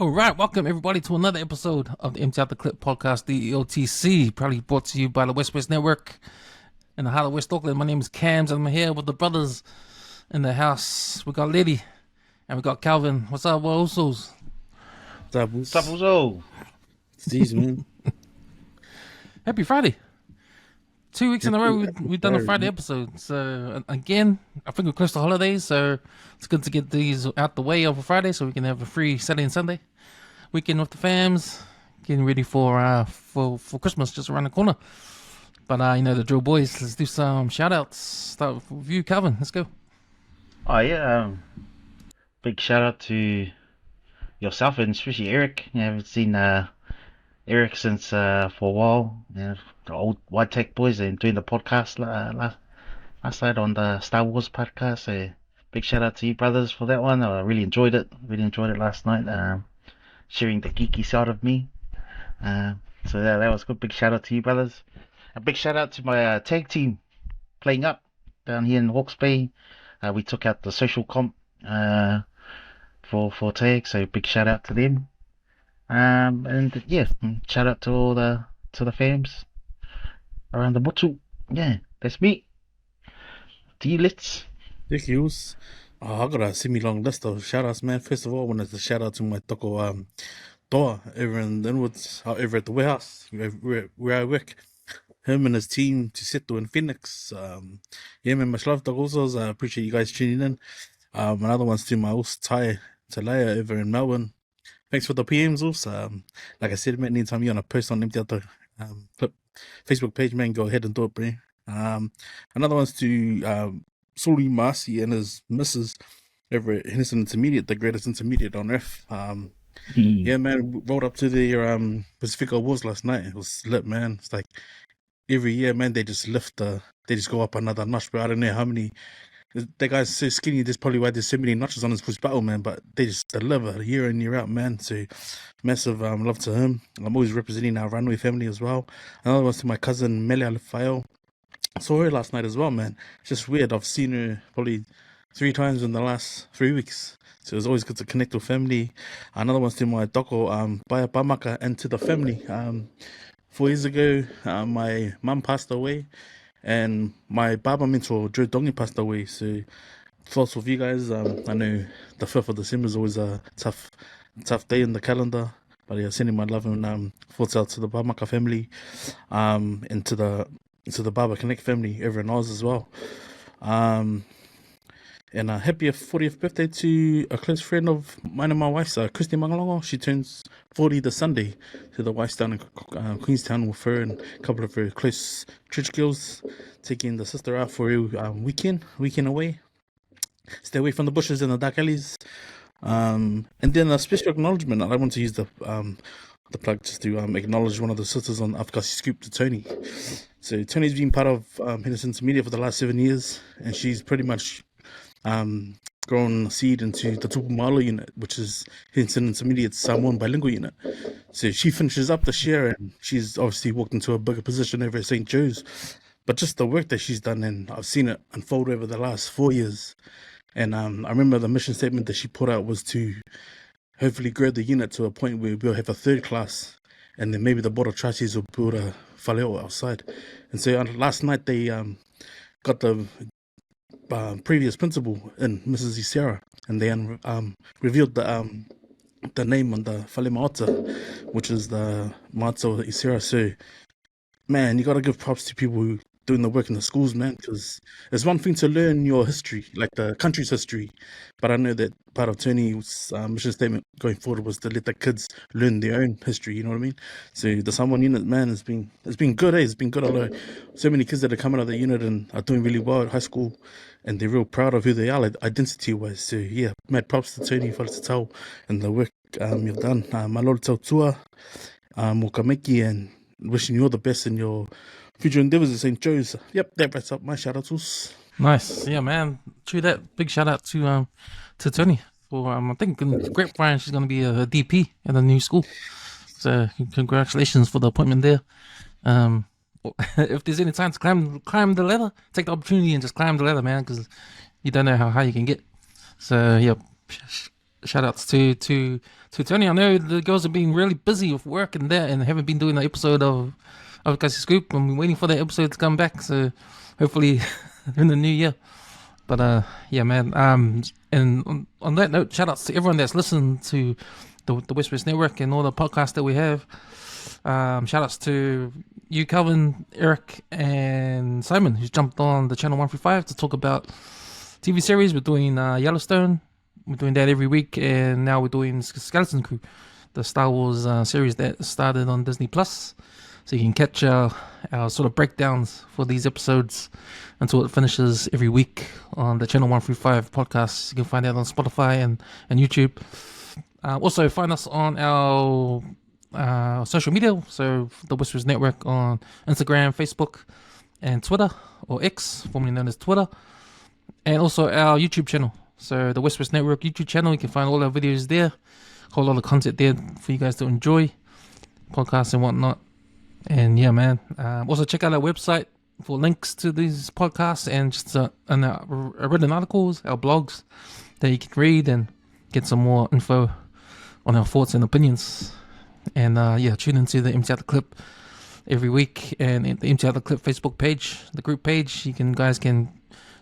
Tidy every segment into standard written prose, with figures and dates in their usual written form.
All right, welcome everybody to another episode of the Empty Out the Clip podcast, the EOTC, proudly brought to you by the WesWes Network in the heart of West Auckland. My name is Cams, and I'm here with the brothers in the house. We got Leti, and we got Kelvin. What's up, Usos? What's up, Boos? What's up, Usos? Jeez, man. Happy Friday. 2 weeks in a row, we've done a Friday episode. So, again, I think we're close to holidays, so it's good to get these out the way over Friday so we can have a free Saturday and Sunday weekend with the fams, getting ready for Christmas just around the corner. But, you know the drill, boys. Let's do some shout-outs. Start with you, Kelvin. Let's go. Oh, yeah. Big shout out to yourself and especially Eric. I haven't seen Eric since for a while. The old White Tech boys and doing the podcast last night on the Star Wars podcast. So big shout out to you brothers for that one. I really enjoyed it. Really enjoyed it last night. Sharing the geeky side of me. So that was good. Big shout out to you brothers. A big shout out to my tag team playing up down here in Hawke's Bay. We took out the social comp for tag. So big shout out to them. And yeah, shout out to all the fams around the Motu. Yeah, that's me. To you, Let's. Thank you. I got a semi-long list of shout-outs, man. First of all, I wanted to shout out to my toko Toa over in Inwards, over at the warehouse where I work. Him and his team, Tuseto and Phoenix. Yeah, man, much love, Usos. I appreciate you guys tuning in. Another one's to my host, Tai Talaya over in Melbourne. Thanks for the PMs, also. Like I said, man, anytime you want to post on Empty Out the Clip Facebook page, man, go ahead and do it, bro. Another one's to Suli Marcy and his missus over at Henderson Intermediate, the greatest intermediate on earth. Yeah, man, we rolled up to the Pacific Awards last night. It was lit, man. It's like every year, man, they just they just go up another notch, but I don't know how many. That guy's so skinny, that's probably why there's so many notches on his push battle, man, but they just deliver year in, year out, man. So massive love to him. I'm always representing our Runway family as well. Another one's to my cousin Mele Alfayo. Saw her last night as well, man. It's just weird. I've seen her probably 3 times in the last 3 weeks. So it's always good to connect with family. Another one's to my toko Baya Pamaka and to the family. 4 years ago, my mum passed away. And my Baba mentor, Joe Dongi, passed away. So, thoughts with you guys. I know the 5th of December is always a tough day in the calendar. But yeah, sending my love and thoughts out to the Bamaka family, and to the Baba Connect family over in Oz as well. And a happy 40th birthday to a close friend of mine and my wife's, Christy Mangalongo. She turns 40 this Sunday. So the wife's down in Queenstown with her and a couple of her close church girls, taking the sister out for a weekend away. Stay away from the bushes and the dark alleys. And then a special acknowledgement. I want to use the plug just to acknowledge one of the sisters on Afghasi Scoop, to Tony. So Tony's been part of Henderson's media for the last 7 years, and she's pretty much grown seed into the Tupu Malu unit, which is Henderson Intermediate Samoan bilingual unit. So she finishes up this year, and she's obviously walked into a bigger position over at St. Joe's. But just the work that she's done, and I've seen it unfold over the last 4 years. And I remember the mission statement that she put out was to hopefully grow the unit to a point where we'll have a 3rd class, and then maybe the board of trustees will build a faleo outside. And so last night they got the previous principal in Mrs. Isera, and they revealed the name on the Fale Maota, which is the Maota Isera. So, man, you got to give props to people who doing the work in the schools, man, because it's one thing to learn your history, like the country's history, but I know that part of Tony's mission statement going forward was to let the kids learn their own history, you know what I mean? So the Samoan unit, man, it's been good, eh? It's been good. Although so many kids that are coming out of the unit and are doing really well at high school, and they're real proud of who they are, like identity-wise. So yeah, mad props to Tony for the tau and the work you've done. Malolo tau tua, mokameki, and wishing you all the best in your future endeavours at St. Joe's. Yep, that wraps up my shout-outs. Nice. Yeah, man. True that. Big shout out to Tony for, I think, grapevine, she's going to be a DP at the new school. So congratulations for the appointment there. If there's any time to climb the ladder, take the opportunity and just climb the ladder, man, because you don't know how high you can get. So yeah, shout outs to Tony. I know the girls have been really busy with work and that, and haven't been doing the episode of Guys' Scoop. I'm waiting for that episode to come back, so hopefully in the new year. But yeah, man. And on that note, shout outs to everyone that's listened to the WesWes Network and all the podcasts that we have. Shout outs to you, Kelvin, Eric, and Simon, who's jumped on the channel 135 to talk about TV series. We're doing Yellowstone. We're doing that every week, and now we're doing Skeleton Crew, the Star Wars series that started on Disney Plus. So you can catch our sort of breakdowns for these episodes until it finishes every week on the Channel 135 podcast. You can find that on Spotify and YouTube. Also, find us on our social media. So the WesWes Network on Instagram, Facebook, and Twitter, or X, formerly known as Twitter. And also our YouTube channel. So the WesWes Network YouTube channel, you can find all our videos there. A whole lot of content there for you guys to enjoy. Podcasts and whatnot. And yeah, man. Also check out our website for links to these podcasts and just written articles, our blogs that you can read and get some more info on our thoughts and opinions. And yeah, tune into the Empty Out the Clip every week, and the Empty Out the Clip Facebook page, the group page. Guys can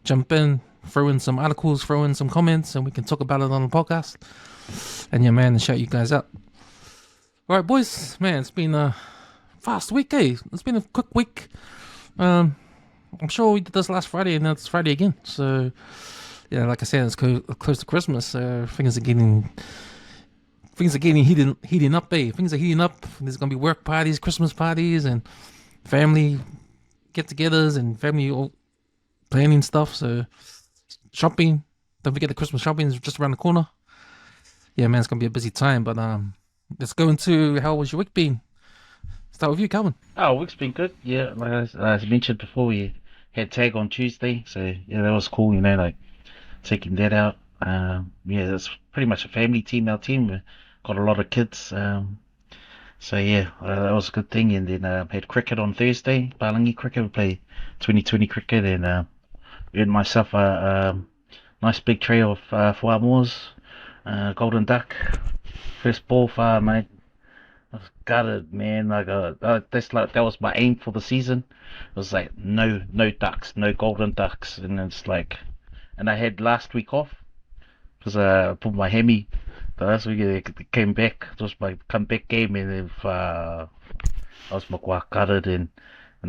jump in, throw in some articles, throw in some comments, and we can talk about it on the podcast. And yeah, man, and shout you guys out. All right, boys, man, it's been a fast week, eh? It's been a quick week. I'm sure we did this last Friday, and now it's Friday again. So yeah, like I said, it's close to Christmas. So things are getting heating up, eh? Things are heating up. There's gonna be work parties, Christmas parties, and family get-togethers, and family all planning stuff. So shopping, don't forget the Christmas shopping is just around the corner. Yeah, man, it's gonna be a busy time. But let's go into how was your week been. Start with you, Kelvin. Oh, week's been good. Yeah, like I mentioned before, we had tag on Tuesday, so yeah, that was cool. Like taking that out. Yeah, it's pretty much a family team. Our team, we got a lot of kids. So yeah, that was a good thing. And then had cricket on Thursday, Palangi cricket. We played 2020 cricket, and earned myself a nice big tray of Fa'amoas, golden duck. First ball for mate. I got it, man. That was my aim for the season. It was like no ducks, no golden ducks, and it's like, and I had last week off because I put my hemi. The last week it came back. It was my comeback game, and if I was gutted, and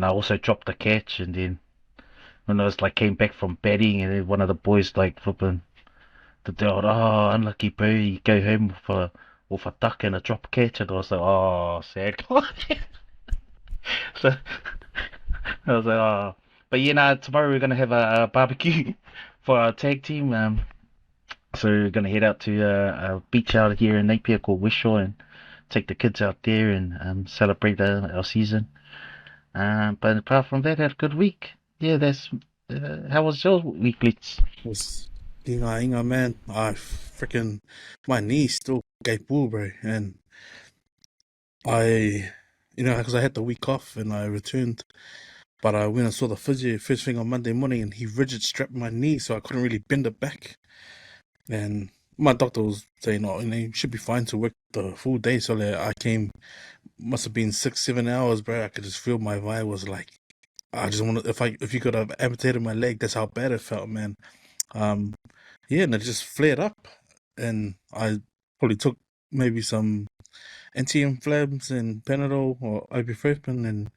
I also dropped the catch, and then when I was like came back from batting, and then one of the boys like flipping the deal. Oh, unlucky bro, you go home with a duck and a drop catch, and I was like, oh, sad. So I was like, oh, but tomorrow we're gonna have a barbecue for our tag team. So we're gonna head out to a beach out here in Napier called West Shore and take the kids out there and celebrate our season. But apart from that, had a good week. Yeah, that's how was your week, Blitz? Was inga, man. My knee still gave bull, bro. And because I had the week off and I returned, but I went and saw the physio first thing on Monday morning, and he rigid strapped my knee, so I couldn't really bend it back. And my doctor was saying, oh, you should be fine to work the full day. So I came, must have been 6-7 hours, bro. I could just feel my vibe was like, I just want to, if you could have amputated my leg, that's how bad it felt, man. Yeah, and it just flared up, and I probably took maybe some anti-inflammatories and Panadol or ibuprofen, and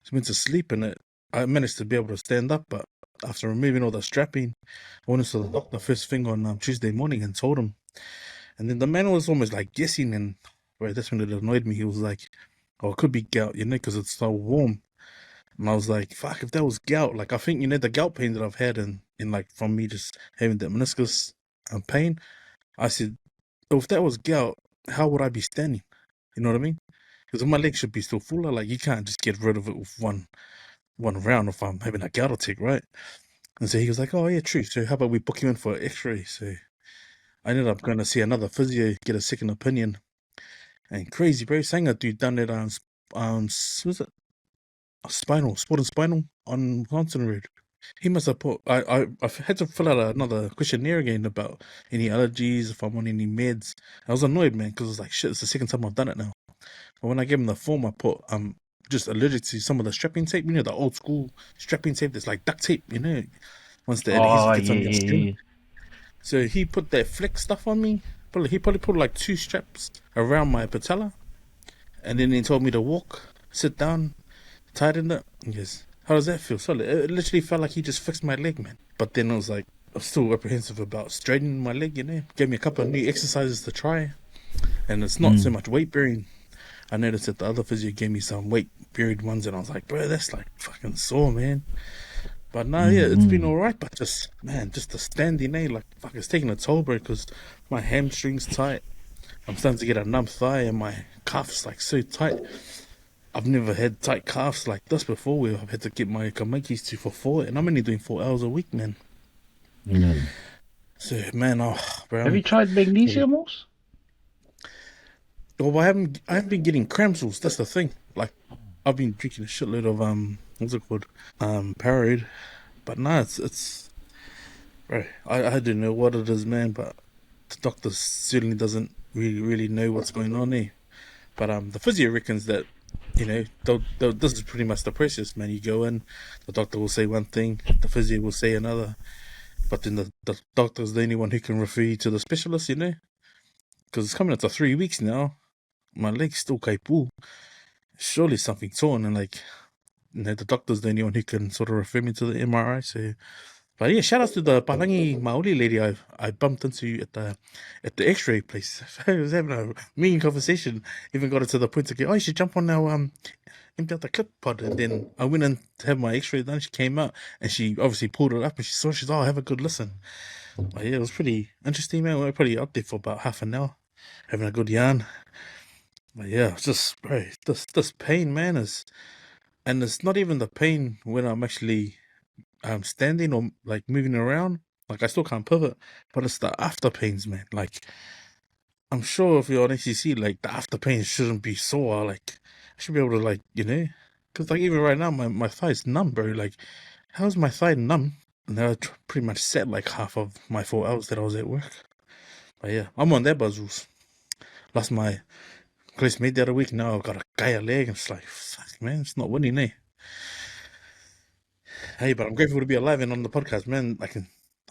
just went to sleep. And I managed to be able to stand up, but after removing all the strapping, I went to the doctor first thing on Tuesday morning and told him. And then the man was almost like guessing, and that's when it annoyed me. He was like, "Oh, it could be gout, because it's so warm." And I was like, fuck, if that was gout, like I think, the gout pain that I've had in like from me just having that meniscus pain, I said, if that was gout, how would I be standing? You know what I mean? Because my legs should be still fuller. Like you can't just get rid of it with one round if I'm having a gout attack, right? And so he was like, oh yeah, true. So how about we book you in for an x-ray? So I ended up going to see another physio, get a second opinion. And crazy, bro. Sanga dude done it was it? Sport and spinal on Johnson Road. He must have put. I've had to fill out another questionnaire again about any allergies, if I'm on any meds. I was annoyed, man, because I was like, shit, it's the second time I've done it now. But when I gave him the form, I put just allergic to some of the strapping tape. The old school strapping tape that's like duct tape. Once the adhesive gets on your skin. So he put that flex stuff on me. He probably put like 2 straps around my patella, and then he told me to walk, sit down, tighten it. He goes, how does that feel? So it literally felt like he just fixed my leg, man. But then I was like, I'm still apprehensive about straightening my leg, Gave me a couple of new exercises to try, and it's not so much weight bearing. I noticed that the other physio gave me some weight bearing ones, and I was like, bro, that's like fucking sore, man. But no, yeah, it's been alright. But just the standing, like, fuck, it's taking a toll, bro, because my hamstring's tight. I'm starting to get a numb thigh, and my calf's like so tight. I've never had tight calves like this before, where I've had to get my kamakis to for 4, and I'm only doing 4 hours a week, man. So, man, bro. Have you tried magnesium oils? Well, I haven't been getting cramps. That's the thing. Like, I've been drinking a shitload of what's it called? Parade. But no, it's bro. I don't know what it is, man. But the doctor certainly doesn't really know what's going on there. But the physio reckons that this is pretty much the process, man. You go in, the doctor will say one thing, the physio will say another, but then the doctor's the only one who can refer you to the specialist, because it's coming up to 3 weeks now. My leg's still kaipu. Surely something's torn, and the doctor's the only one who can sort of refer me to the MRI. So, but yeah, shout out to the Palangi Maoli lady I bumped into at the X-ray place. I was having a mean conversation. Even got it to the point to go, you should jump on now, empty out the clip pod. And then I went in to have my X-ray done. She came out and she obviously pulled it up, and she's have a good listen. But yeah, it was pretty interesting, man. We were probably up there for about half an hour, having a good yarn. But yeah, it's just, bro, this pain, man, and it's not even the pain when I'm actually standing or like moving around. Like, I still can't pivot, but it's the after pains, man. Like, I'm sure if you're on ACC, like, the after pains shouldn't be sore. Like, I should be able to, because like even right now, my thigh's numb, bro. Like, how's my thigh numb? And I pretty much sat like half of my 4 hours that I was at work. But yeah, I'm on that buzz rules. Lost my close mate the other week. Now I've got a kaya leg, and it's like, fuck, man, it's not winning, eh? Hey, but I'm grateful to be alive and on the podcast, man. I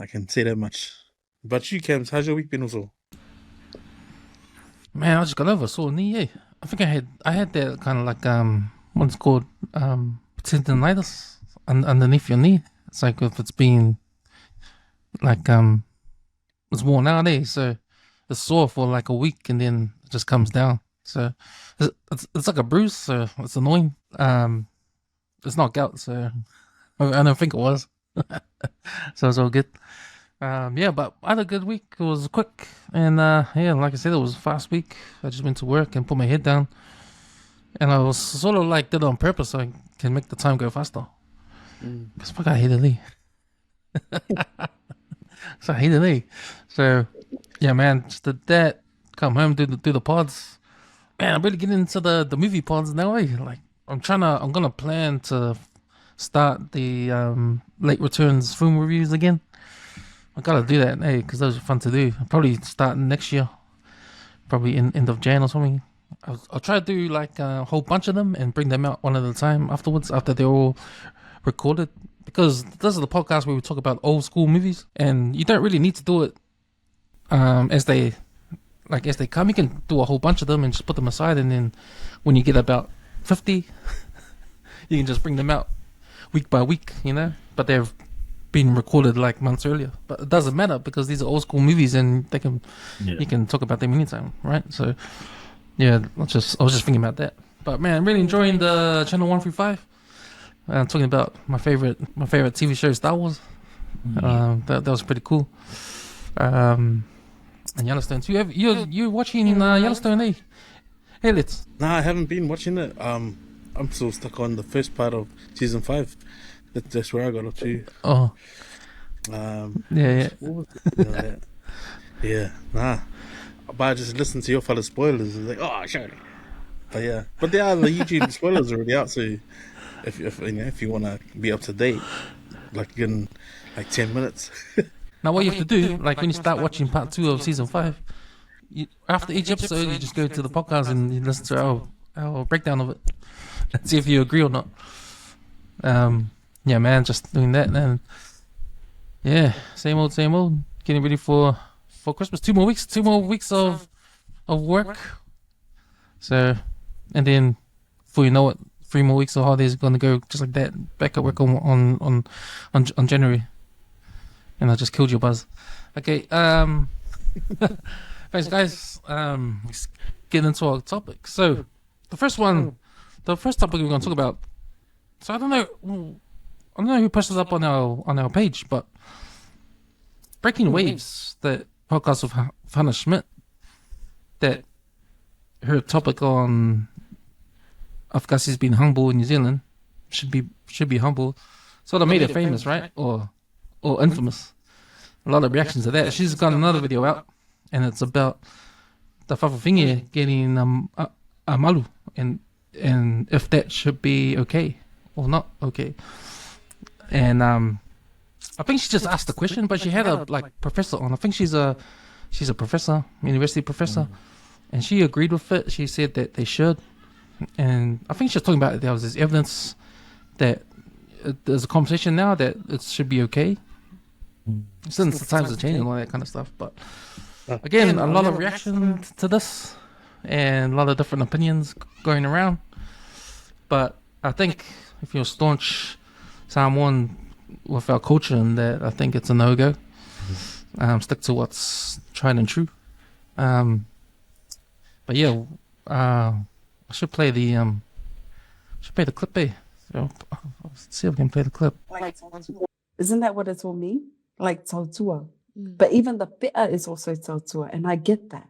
can say that much. But you, Cams, how's your week been also? Man, I just got over a sore knee, eh? I think I had that kind of like what's called tendonitis underneath your knee. It's like if it's been like it's worn out, eh? So it's sore for like a week, and then it just comes down. So it's like a bruise, so it's annoying. It's not gout, so I don't think it was. So it's all good. Yeah, but I had a good week. It was quick, and yeah, like I said, it was a fast week. I just went to work and put my head down, and I was sort of like did it on purpose so I can make the time go faster. Because fuck, I hate the knee. So I hate the knee. So yeah, man, just did that. Come home, do the pods. Man, I'm really getting into the movie pods now. Like I'm gonna plan to start the late returns film reviews again. I gotta do that, because those are fun to do. I'll probably start next year, probably in end of Jan or something. I'll try to do like a whole bunch of them and bring them out one at a time afterwards, after they're all recorded. Because this is the podcast where we talk about old school movies, and you don't really need to do it as they come. You can do a whole bunch of them and just put them aside, and then when you get about 50, you can just bring them out week by week, But they've been recorded like months earlier. But it doesn't matter because these are old school movies, and you can talk about them anytime, right? So yeah, I was just thinking about that. But man, I'm really enjoying the channel 1 through 5. I'm talking about my favorite TV show, Star Wars. That was pretty cool. And Yellowstone too. You're watching Yellowstone, eh? Hey, let's. Nah, I haven't been watching it. I'm still stuck on the first part of season 5. That's where I got up to. Oh. Yeah. What was it? Yeah, nah. But I just listened to your fellas spoilers. It's like, oh, sure. But yeah, but there are the YouTube spoilers already out. So if you want to be up to date, like in like 10 minutes. Now, what you have to do, like when you start watching part 2 of season 5, after each episode, you just go to the podcast and you listen to our breakdown of it and see if you agree or not. Yeah, man, just doing that, and yeah, same old, getting ready for Christmas. 2 more weeks of work. So, and then before you know it, 3 more weeks of holidays are gonna go just like that. Back at work on January, and I just killed your buzz. Okay, thanks guys. Let's get into our topic. So, the first topic we're gonna talk about. So I don't know who posted up on our page, but Breaking Waves, that podcast of Hannah Schmidt, that her topic on Afghani's being humble in New Zealand should be humble, sort of made it famous, right? Or infamous. A lot of reactions to that. She's got another video out, and it's about the Fa'afafine getting a malu, and if that should be okay or not okay. And I think she just asked the question, but she had a professor on. I think she's a professor, university professor, and she agreed with it. She said that they should, and I think she was talking about there was this evidence that there's a conversation now that it should be okay since the times have changed and all that kind of stuff. But again, a lot of reaction to this and a lot of different opinions going around. But I think if you're a staunch Samoan with our culture, and that I think it's a no-go. Stick to what's tried and true. But yeah, I should play the clip there. So, let's see if we can play the clip. Isn't that what it's all mean? Like tautua. But even the pi'a is also tautua, and I get that.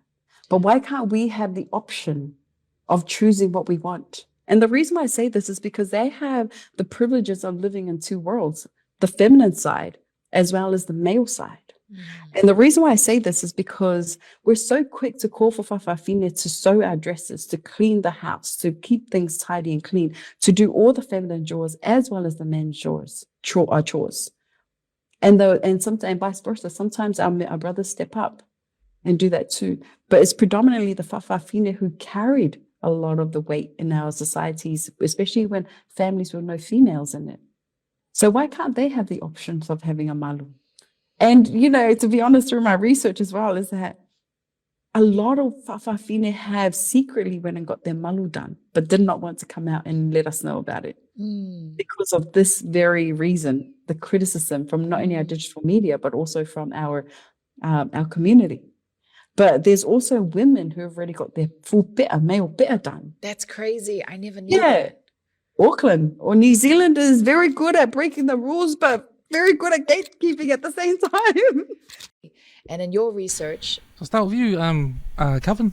But why can't we have the option of choosing what we want? And the reason why I say this is because they have the privileges of living in 2 worlds, the feminine side as well as the male side. And the reason why I say this is because we're so quick to call for Fa'afafine to sew our dresses, to clean the house, to keep things tidy and clean, to do all the feminine chores as well as the men's chores. And sometimes vice versa. Sometimes our brothers step up and do that too. But it's predominantly the Fa'afafine who carried a lot of the weight in our societies, especially when families with no females in it. So why can't they have the options of having a malu? And, to be honest, through my research as well, is that a lot of Fa'afafine have secretly went and got their malu done, but did not want to come out and let us know about it. Because of this very reason, the criticism from not only our digital media, but also from our community. But there's also women who have already got their full male pi'a done. That's crazy. I never knew Yeah. that. Auckland or New Zealand is very good at breaking the rules, but very good at gatekeeping at the same time. And in your research, So start with you, Kelvin.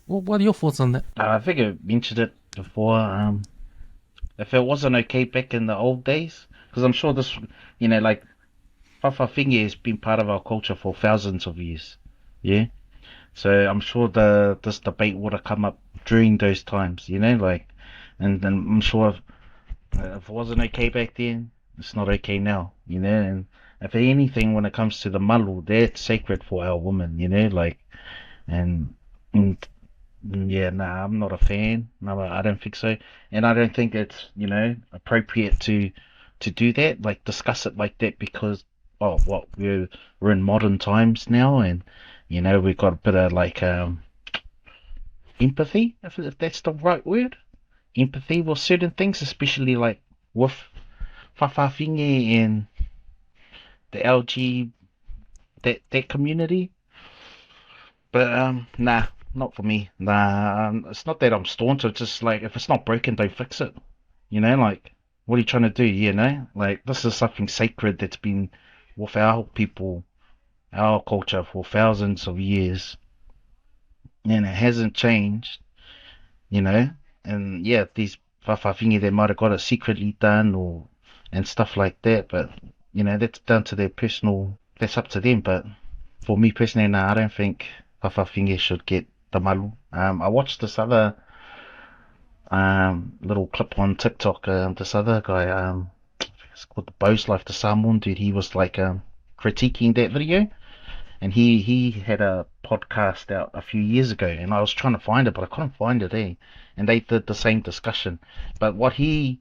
What are your thoughts on that? I think I mentioned it before. If it wasn't okay back in the old days, because I'm sure this, like Fa'afafine has been part of our culture for thousands of years. Yeah. So I'm sure this debate would have come up during those times, and I'm sure if it wasn't okay back then, it's not okay now, and if anything, when it comes to the malu, they're sacred for our women, and yeah, nah, I'm not a fan. No, I don't think so, and I don't think it's, appropriate to do that, like discuss it like that, because we're in modern times now, and we've got a bit of empathy, if that's the right word, empathy with certain things, especially like with Fa'afafine and the LG that community. But nah, not for me. Nah, it's not that I'm staunch. It's just like, if it's not broken, don't fix it. What are you trying to do? Like, this is something sacred that's been with our people, our culture for thousands of years, and it hasn't changed. And yeah, these Fa'afafine, they might have got it secretly done and stuff like that, but that's down to their personal, that's up to them. But for me personally, I don't think Fa'afafine should get the malu. I watched this other little clip on TikTok, this other guy, it's called the Bows Life, the Samoan dude. He was like critiquing that video, and he had a podcast out a few years ago, and I was trying to find it, but I couldn't find it. And they did the same discussion. But what he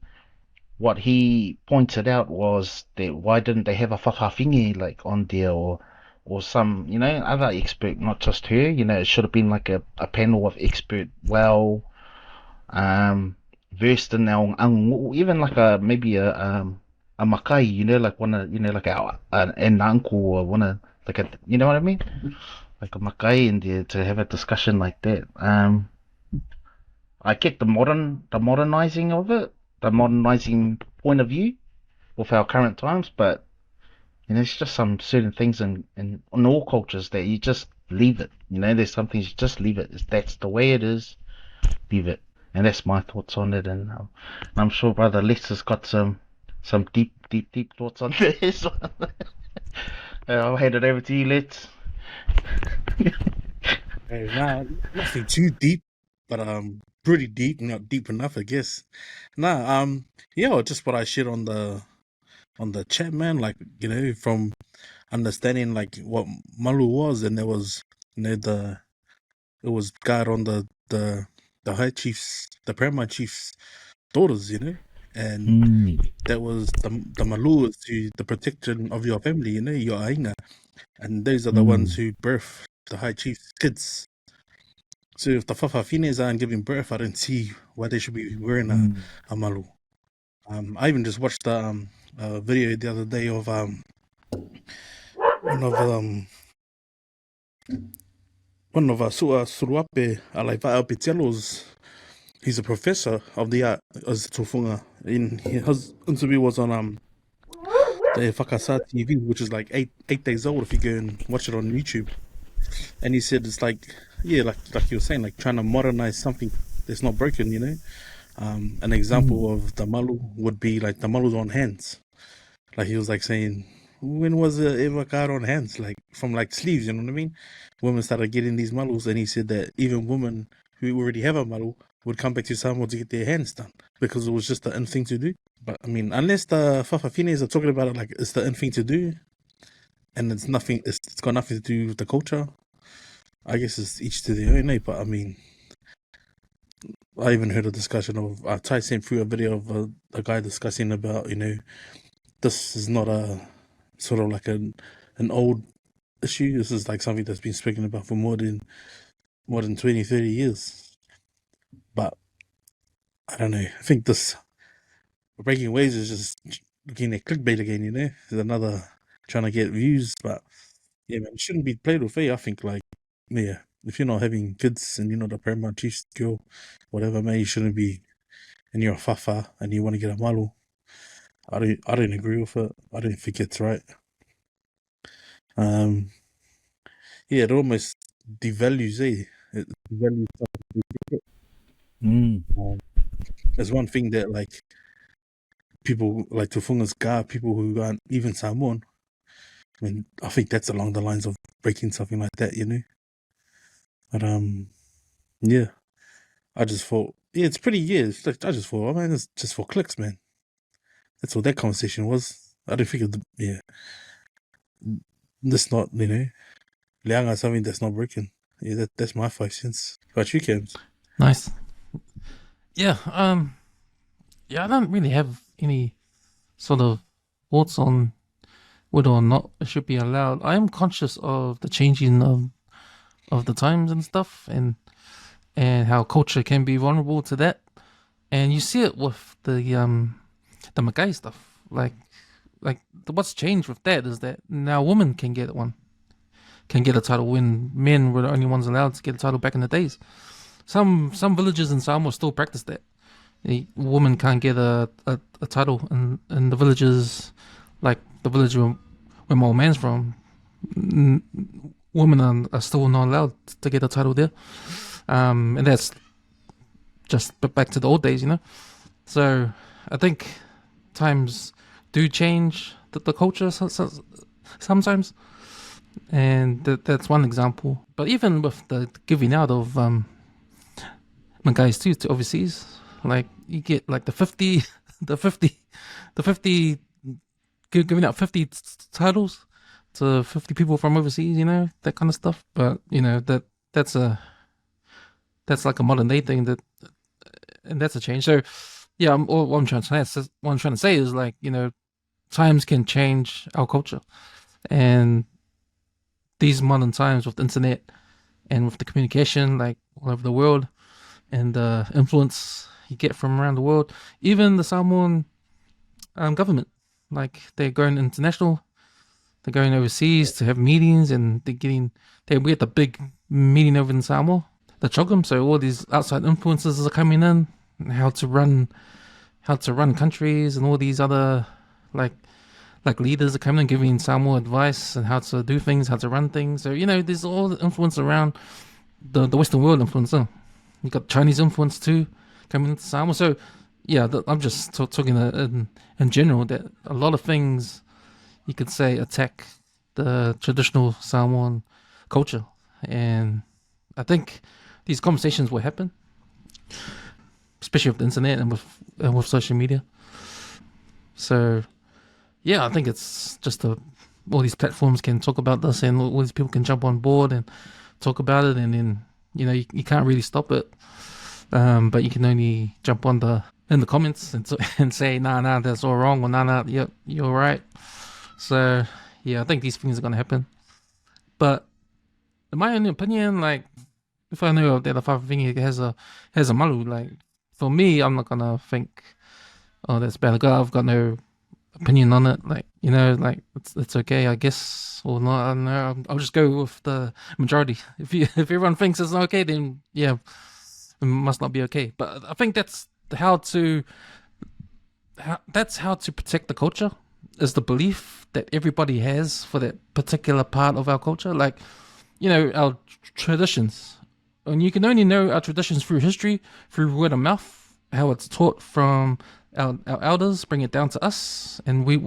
pointed out was that why didn't they have a whakawhine like on there, or some, other expert, not just her. It should have been like a panel of expert, versed in our even like maybe a makai, like one of, like an uncle, or one of, like a, you know what I mean, like a makai in there to have a discussion like that. I get the modernizing of it, the modernizing point of view with our current times, but there's just some certain things in all cultures that you just leave it. There's some things you just leave it. That's the way it is. Leave it. And that's my thoughts on it. And I'm sure Brother Les has got some deep thoughts on this one. I'll hand it over to you, Les. Hey, nah, nothing too deep, but pretty deep, not deep enough, I guess. Yeah, just what I shared on the chat, man. Like, from understanding like what Malu was, and there was, it was God on the high chiefs, the paramount chiefs' daughters, and that was the Malu is to the protection of your family, your ainga, and those are the ones who birth the high chief's kids. So if the Fa'afafines aren't giving birth, I don't see why they should be wearing a Malu. I even just watched a video the other day of one of Suruape Alaiva Pitelos. He's a professor of the art as Tufunga. His interview was on the Whakasa TV, which is like eight days old if you go and watch it on YouTube. And he said it's like, yeah, like you were saying, like trying to modernize something that's not broken, An example of the Malu would be like the Malu's on hands. Like he was like saying, when was it ever got on hands? Like from like sleeves, you know what I mean? Women started getting these Malus, and he said that even women who already have a Malu would come back to Samoa to get their hands done because it was just the in thing to do. But I mean, unless the Fa'afafines are talking about it like it's the in thing to do, and it's got nothing to do with the culture, I guess it's each to their own, but I mean, I even heard a discussion of, Ty sent through a video of a guy discussing about, this is not a sort of like an old issue. This is like something that's been spoken about for more than 20, 30 years. But I don't know. I think this breaking waves is just looking at clickbait again, There's another trying to get views, but yeah, man, it shouldn't be played with. I think, like, yeah, if you're not having kids and you're not a paramount chief's girl, whatever, man, you shouldn't be, and you're a fafa and you want to get a malu. I don't agree with it. I don't think it's right. Yeah, it almost devalues, It devalues something. There's one thing that, like, people like Tufunga's God, people who aren't even Samoan, I mean, I think that's along the lines of breaking something like that, But yeah, I just thought, yeah, it's pretty, it's like, I just thought, oh man, it's just for clicks, man. That's what that conversation was. I don't think that's not, Lianga something that's not breaking. Yeah, that's my 5 cents. But you, Cams? Nice. Yeah, I don't really have any sort of thoughts on whether or not it should be allowed. I am conscious of the changing of the times and stuff, and how culture can be vulnerable to that. And you see it with the Magai stuff. Like what's changed with that is that now women can get a title when men were the only ones allowed to get a title back in the days. Some villages in Samoa still practice that. A woman can't get a title in the villages, like the village where my old man's from. Women are still not allowed to get a title there, and that's just back to the old days, So I think times do change the culture sometimes, and that's one example. But even with the giving out of Magais too to overseas, like you get like the 50 giving out 50 titles to 50 people from overseas, that kind of stuff. But that's like a modern day thing, and that's a change. So yeah, what I'm trying to say is, like, times can change our culture, and these modern times with the internet and with the communication, like, all over the world, and the influence you get from around the world, even the Samoan government, like, they're going international, they're going overseas to have meetings, and we had the big meeting over in Samoa, the Chogam. So all these outside influences are coming in, how to run countries, and all these other like leaders are coming and giving Samoa advice on how to do things, how to run things. So there's all the influence around the Western world influence. You got Chinese influence too coming into Samoa. So yeah, I'm just talking in general, that a lot of things you could say attack the traditional Samoan culture, and I think these conversations will happen, especially with the internet and with social media. So yeah, I think it's just all these platforms can talk about this, and all these people can jump on board and talk about it, and then you can't really stop it, but you can only jump in the comments and say, nah, that's all wrong, or nah, you're right. So yeah, I think these things are gonna happen. But in my own opinion, like, if I know that a Fa'afafine has a Malu, like, for me, I'm not gonna think, oh, that's bad. I've got no opinion on it. Like, like, it's okay, I guess, or not. I don't know. I'll just go with the majority. If everyone thinks it's not okay, then yeah, it must not be okay. But I think that's how to protect the culture, is the belief that everybody has for that particular part of our culture. Like, our traditions. And you can only know our traditions through history, through word of mouth, how it's taught from our elders, bring it down to us, and we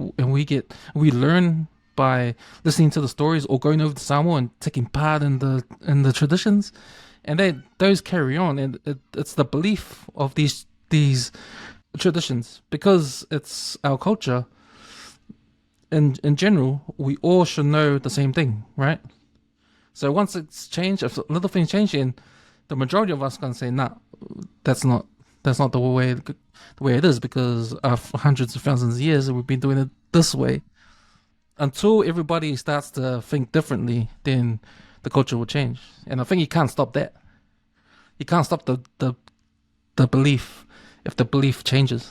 learn by listening to the stories, or going over to Samoa and taking part in the traditions, and those carry on, and it's the belief of these traditions, because it's our culture. In general, we all should know the same thing, right? So once it's changed, if little things change, and the majority of us can say, nah, that's not the way it is, because for hundreds of thousands of years we've been doing it this way. Until everybody starts to think differently, then the culture will change. And I think you can't stop that. You can't stop the belief if the belief changes,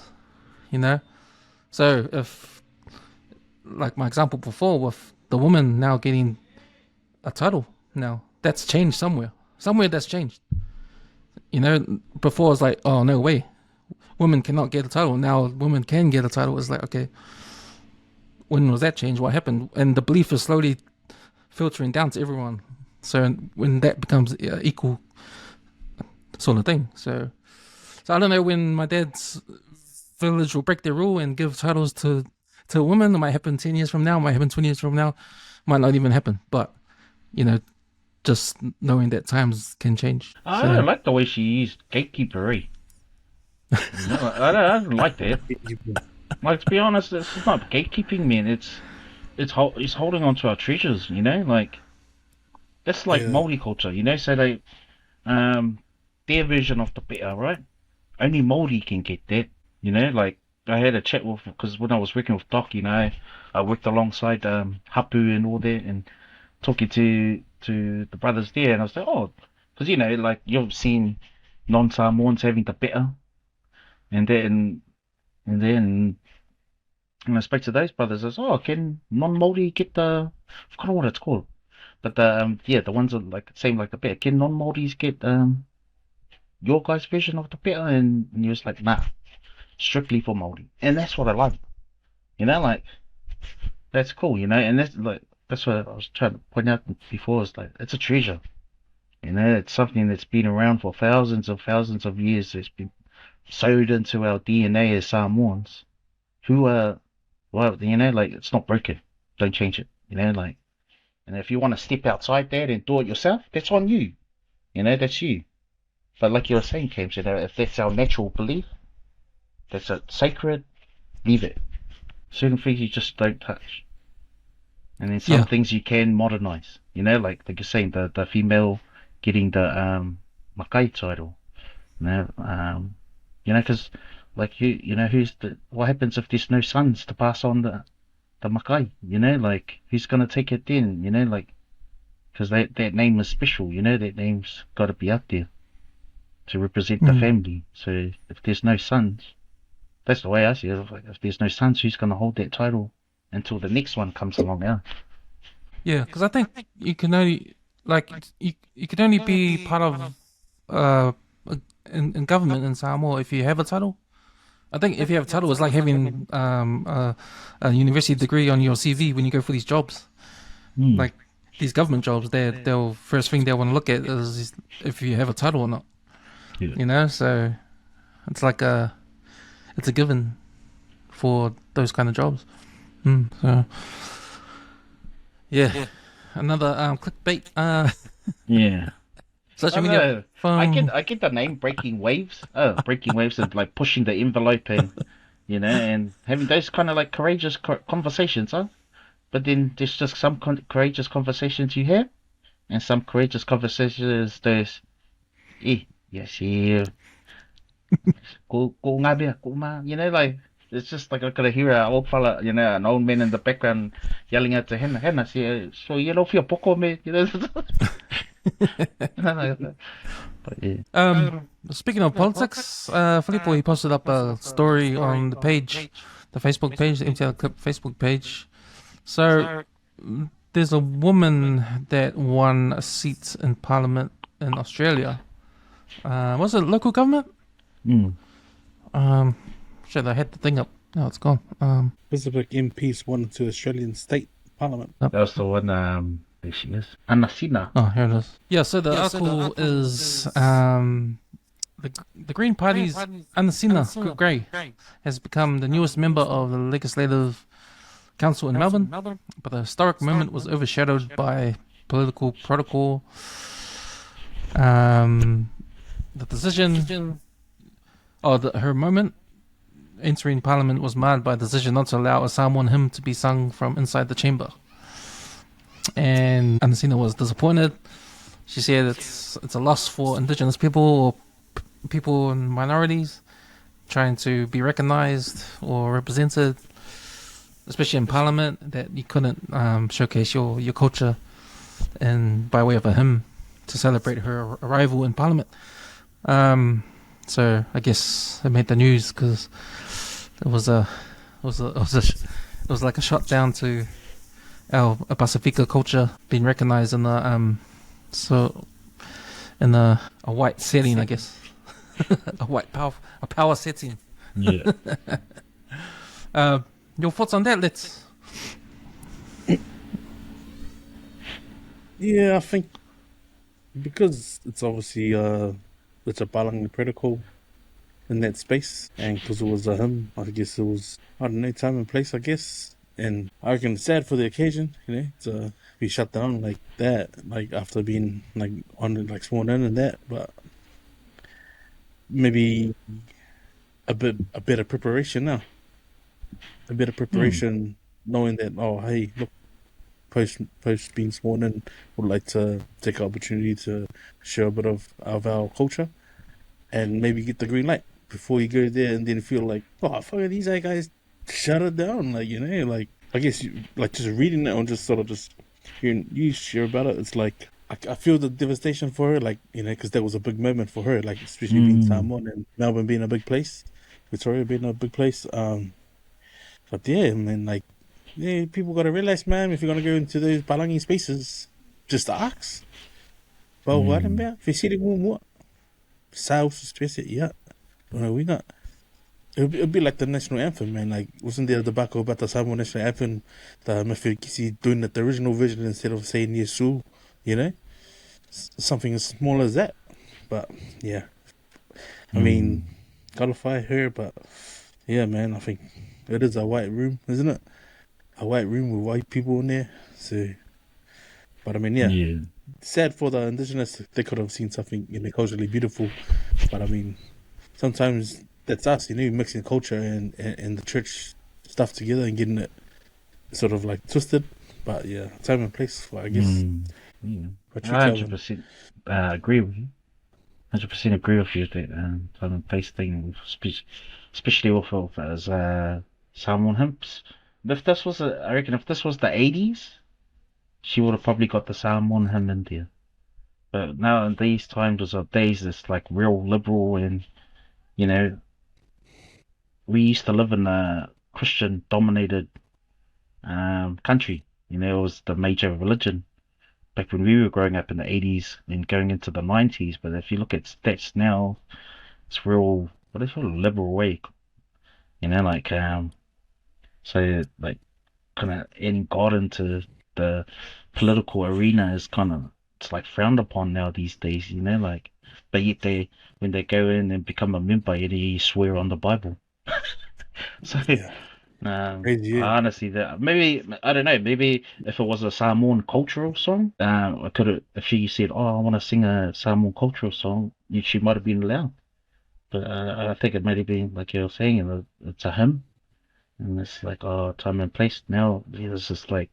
So if, like my example before, with the woman now getting a title, now that's changed somewhere that's changed. Before it's like, oh, no way, women cannot get a title. Now women can get a title. It's like, okay, when was that change? What happened? And the belief is slowly filtering down to everyone. So when that becomes equal sort of thing. So I don't know when my dad's village will break their rule and give titles to women. It might happen 10 years from now, it might happen 20 years from now, might not even happen. But just knowing that times can change. I don't like the way she used gatekeepery. I don't like that. Like, to be honest, it's not gatekeeping, man. It's holding on to our treasures, like, that's like multiculture, so they their version of the better, right? Only Māori can get that, like, I had a chat with, because when I was working with Doc, I worked alongside Hapu and all that, and talking to the brothers there, and I was like, oh, because like, you've seen non-Samoans having the better, and then when I spoke to those brothers, I was, oh, can non-Māori get the, I forgot what it's called, but the ones that like seem like the better, can non-Māoris get your guys' version of the better? And he was like, nah, strictly for Māori. And that's what I love, like, that's cool, and that's like, that's what I was trying to point out before. It's like, it's a treasure, it's something that's been around for thousands of years. It's been sewed into our DNA as Samoans, who are, well, like, it's not broken, don't change it, like, and if you want to step outside that and do it yourself, that's on you, that's you. But like you were saying, Cam, if that's our natural belief, that's a sacred, leave it. certain things you just don't touch. And then some things you can modernize, like you're saying, the female getting the makai title, because like what happens if there's no sons to pass on the makai, like who's gonna take it then, like because that name is special, that name's got to be out there to represent the family. So if there's no sons, that's the way I see it. Like, if there's no sons, who's gonna hold that title until the next one comes along now? Yeah, because I think you can only you can only be part of in government in Samoa if you have a title. I think if you have a title, it's like having a university degree on your CV when you go for these jobs. Like these government jobs, they'll first thing they'll want to look at is if you have a title or not. Yeah. So it's like it's a given for those kind of jobs. So yeah, another clickbait. Yeah. Social media. I get the name Breaking Waves. Breaking Waves is like pushing the envelope and and having those kind of like courageous conversations, huh? But then there's just some courageous conversations you have, and some courageous conversations there's, yes, go ngabe, go ma, like it's just like I could hear an old fella, an old man in the background yelling at the henna, so fia poko me, But yeah. Speaking of politics, Filippo, he posted up a story on the page, the Facebook page, the MTL Clip Facebook page. So there's a woman that won a seat in Parliament in Australia. Was it local government? Shit, I had the thing up. No, it's gone. Pacific MPs won to Australian State Parliament. That was the one. There she is. Anasina. Oh, here it is. Yeah, so the article is the Green Party's Anasina Grey has become the newest member of the Legislative Council in Melbourne, but the historic moment was overshadowed by political protocol. The decision, her moment entering Parliament was marred by a decision not to allow a Samoan hymn to be sung from inside the chamber. And Anasina was disappointed. She said it's a loss for Indigenous people or people and minorities trying to be recognised or represented, especially in Parliament, that you couldn't showcase your culture and by way of a hymn to celebrate her arrival in Parliament. So I guess it made the news because it was like a shot down to our Pacifica culture being recognised in a white setting, I guess. a power setting. Yeah. Your thoughts on that, Let's? Yeah, I think because it's obviously it's a Palangi protocol in that space, and because it was a hymn, I guess it was, I don't know, time and place, I guess. And I reckon it's sad for the occasion, to be shut down like that, like after being like sworn in and that. But maybe a better preparation now, knowing that, oh hey, look, post being sworn in, would like to take an opportunity to show a bit of our culture, and maybe get the green light before you go there and then feel like, oh fuck, these guys shut it down, like I guess just reading it or just sort of just hearing you share about it, it's like I feel the devastation for her, because that was a big moment for her, especially being Samoan and Melbourne being a big place, Victoria being a big place. But yeah, man, people gotta realize, man, if you're gonna go into those Palangi spaces, just ask. Well, what about if you what? South stress it, yeah. We got. It'd be like the national anthem, man. Wasn't there a debacle about the Samoan national anthem? The Mefirikisi doing the original version instead of saying Yesu, something as small as that. But yeah, I mean, gotta fight her. But yeah, man, I think it is a white room, isn't it? A white room with white people in there. So, but I mean, yeah. Sad for the Indigenous. They could have seen something culturally beautiful. But I mean, sometimes that's us, mixing culture and the church stuff together and getting it sort of like twisted. But yeah, time and place for I guess. Yeah. But I you, Kelvin? 100% agree with you. 100% agree with you that time and place thing, especially with as Samoan hymns. If this was, I reckon, if this was the 80s, she would have probably got the Samoan hymn in there. But now in these times of days, it's like real liberal, and you know, we used to live in a Christian-dominated country. You know, it was the major religion back when we were growing up in the 80s and going into the 90s. But if you look at stats now, it's real, what is it, liberal way, you know, like, so, like, kind of adding God into the political arena is kind of, it's like frowned upon now these days, you know, like, but yet when they go in and become a member, you swear on the Bible. So, Yeah. Crazy, yeah. honestly, maybe I don't know. Maybe if it was a Samoan cultural song, I could have. If she said, "Oh, I want to sing a Samoan cultural song," she might have been allowed. But I think it might have been like you're saying, it's a hymn, and it's like, oh, time and place. Now it's just like,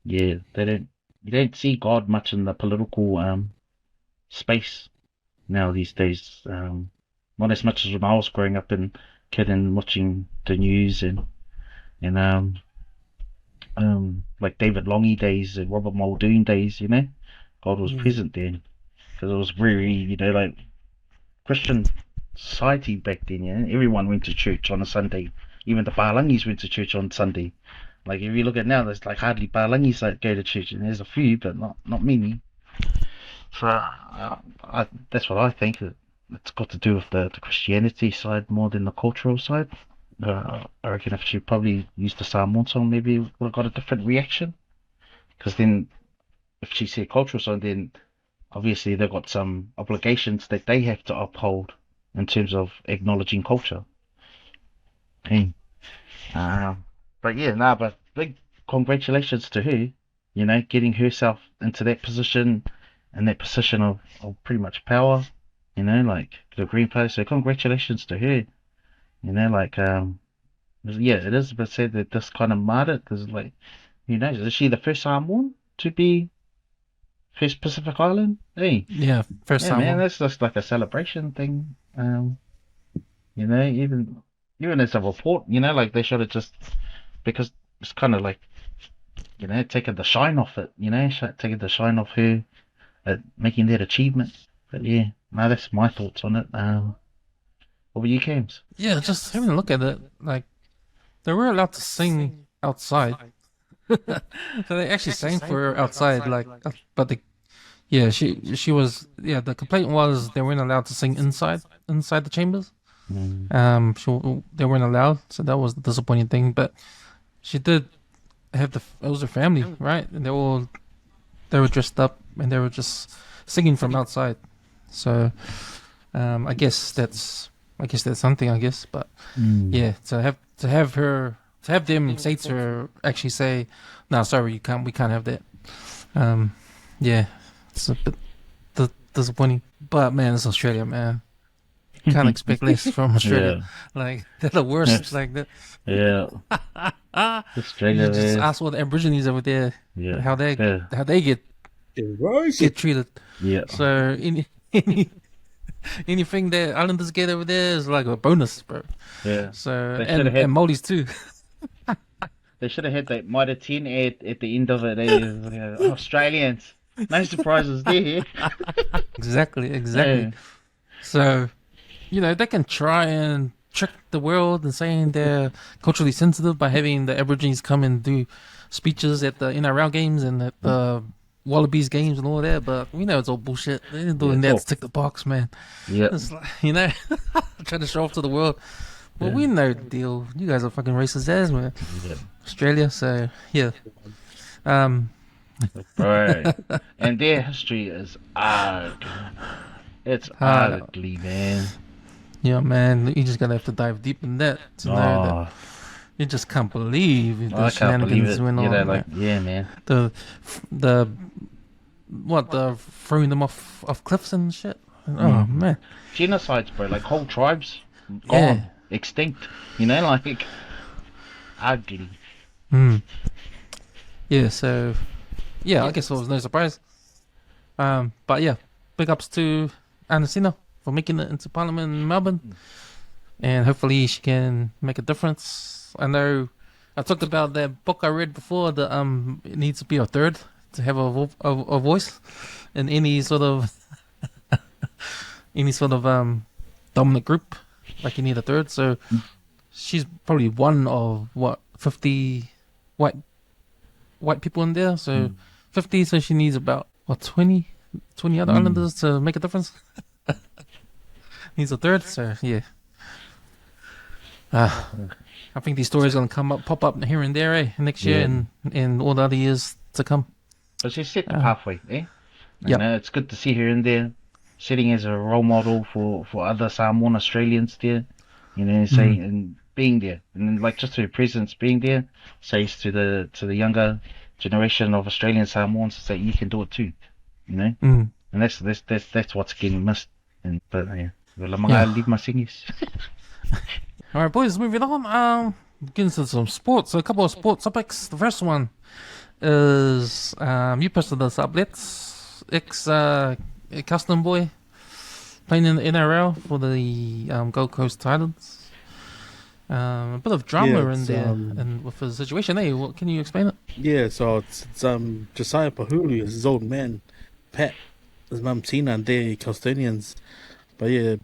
yeah, you don't see God much in the political space now these days. Not as much as when I was growing up and kid and watching the news and like David Longy days and Robert Muldoon days, you know, God was present then because it was very, you know, like Christian society back then. You know, everyone went to church on a Sunday. Even the Palangis went to church on Sunday. Like if you look at now, there's like hardly Palangis that go to church, and there's a few, but not many. So that's what I think. It's got to do with the Christianity side more than the cultural side. I reckon if she probably used the Samoan song, maybe would have got a different reaction. Because then, if she said cultural song, then obviously they've got some obligations that they have to uphold in terms of acknowledging culture. Hey. But yeah, but big congratulations to her, you know, getting herself into that position, and that position of pretty much power, you know, like the Green Party. So congratulations to her. You know, like, yeah, it is a bit sad that this kind of martyred, because, like, who knows? Is she the first Samoan to be first Pacific Island? Hey, Yeah, first yeah, time. man, that's just like a celebration thing. You know, even as a report, you know, like they should have just, because it's kind of like, you know, taking the shine off it. You know, taking the shine off her at making that achievement. But yeah, no, that's my thoughts on it. What were you, Cams? Yeah, just having a look at it, like they were allowed to sing outside. So they actually sang for her outside, like, but she was, the complaint was they weren't allowed to sing inside the chambers. They weren't allowed, so that was the disappointing thing. But she did have it was her family, right? And they were dressed up and they were just singing from outside. So I guess that's something, I guess. But yeah, to have them say to her, actually say, "No, sorry, we can't have that." Yeah, it's a bit disappointing. But man, it's Australia, man. Can't expect less from Australia. Like they're the worst. Like that. Yeah. Australia. You just ask all the Aborigines over there how they get treated. Yeah. So anything that Islanders get over there is like a bonus, bro. Yeah. So and Māoris too. They should have had that Mitre 10 ad at the end of it. Australians. No surprises there. Exactly. Yeah. So, you know, they can try and trick the world and saying they're culturally sensitive by having the Aborigines come and do speeches at the NRL games and at the Wallabies games and all that, but we know it's all bullshit. They're doing that to tick the box, man. Yeah. It's like, you know, trying to show off to the world. Well, we know the deal. You guys are fucking racist as, man. Yeah. Australia, so yeah. Right. And their history is ugly. It's ugly, man. Yeah, man. You just gotta have to dive deep in that to know that you just can't believe the shenanigans went on. Like, yeah, man. The throwing them off cliffs and shit. Oh man. Genocides, bro. Like whole tribes gone, extinct. You know, like ugly. Yeah, so yeah, I guess it was no surprise. But yeah, big ups to Anasina for making it into Parliament in Melbourne, and hopefully she can make a difference. I know I talked about that book I read before. That it needs to be a third to have a voice in any sort of dominant group. Like you need a third, so she's probably one of 50 white people in there. So 50, so she needs about 20 other islanders to make a difference. Needs a third, so yeah. I think these stories are gonna pop up here and there, next year and all the other years to come. But she set the pathway, eh? Yep. And it's good to see her in there, setting as a role model for other Samoan Australians there. You know, and being there, and then, like, just her presence being there says to the younger generation of Australian Samoans that you can do it too. You know, and that's what's getting missed. But yeah, leave my singers. All right, boys, moving on. Getting into some sports. So a couple of sports topics. The first one is you posted this up, Let's custom boy playing in the NRL for the Gold Coast Titans. A bit of drama in there and with the situation. Hey, what can you explain it? Yeah, so it's Josiah Pahulu, his old man, Pat, his mum Tina, and they're custodians. But yeah,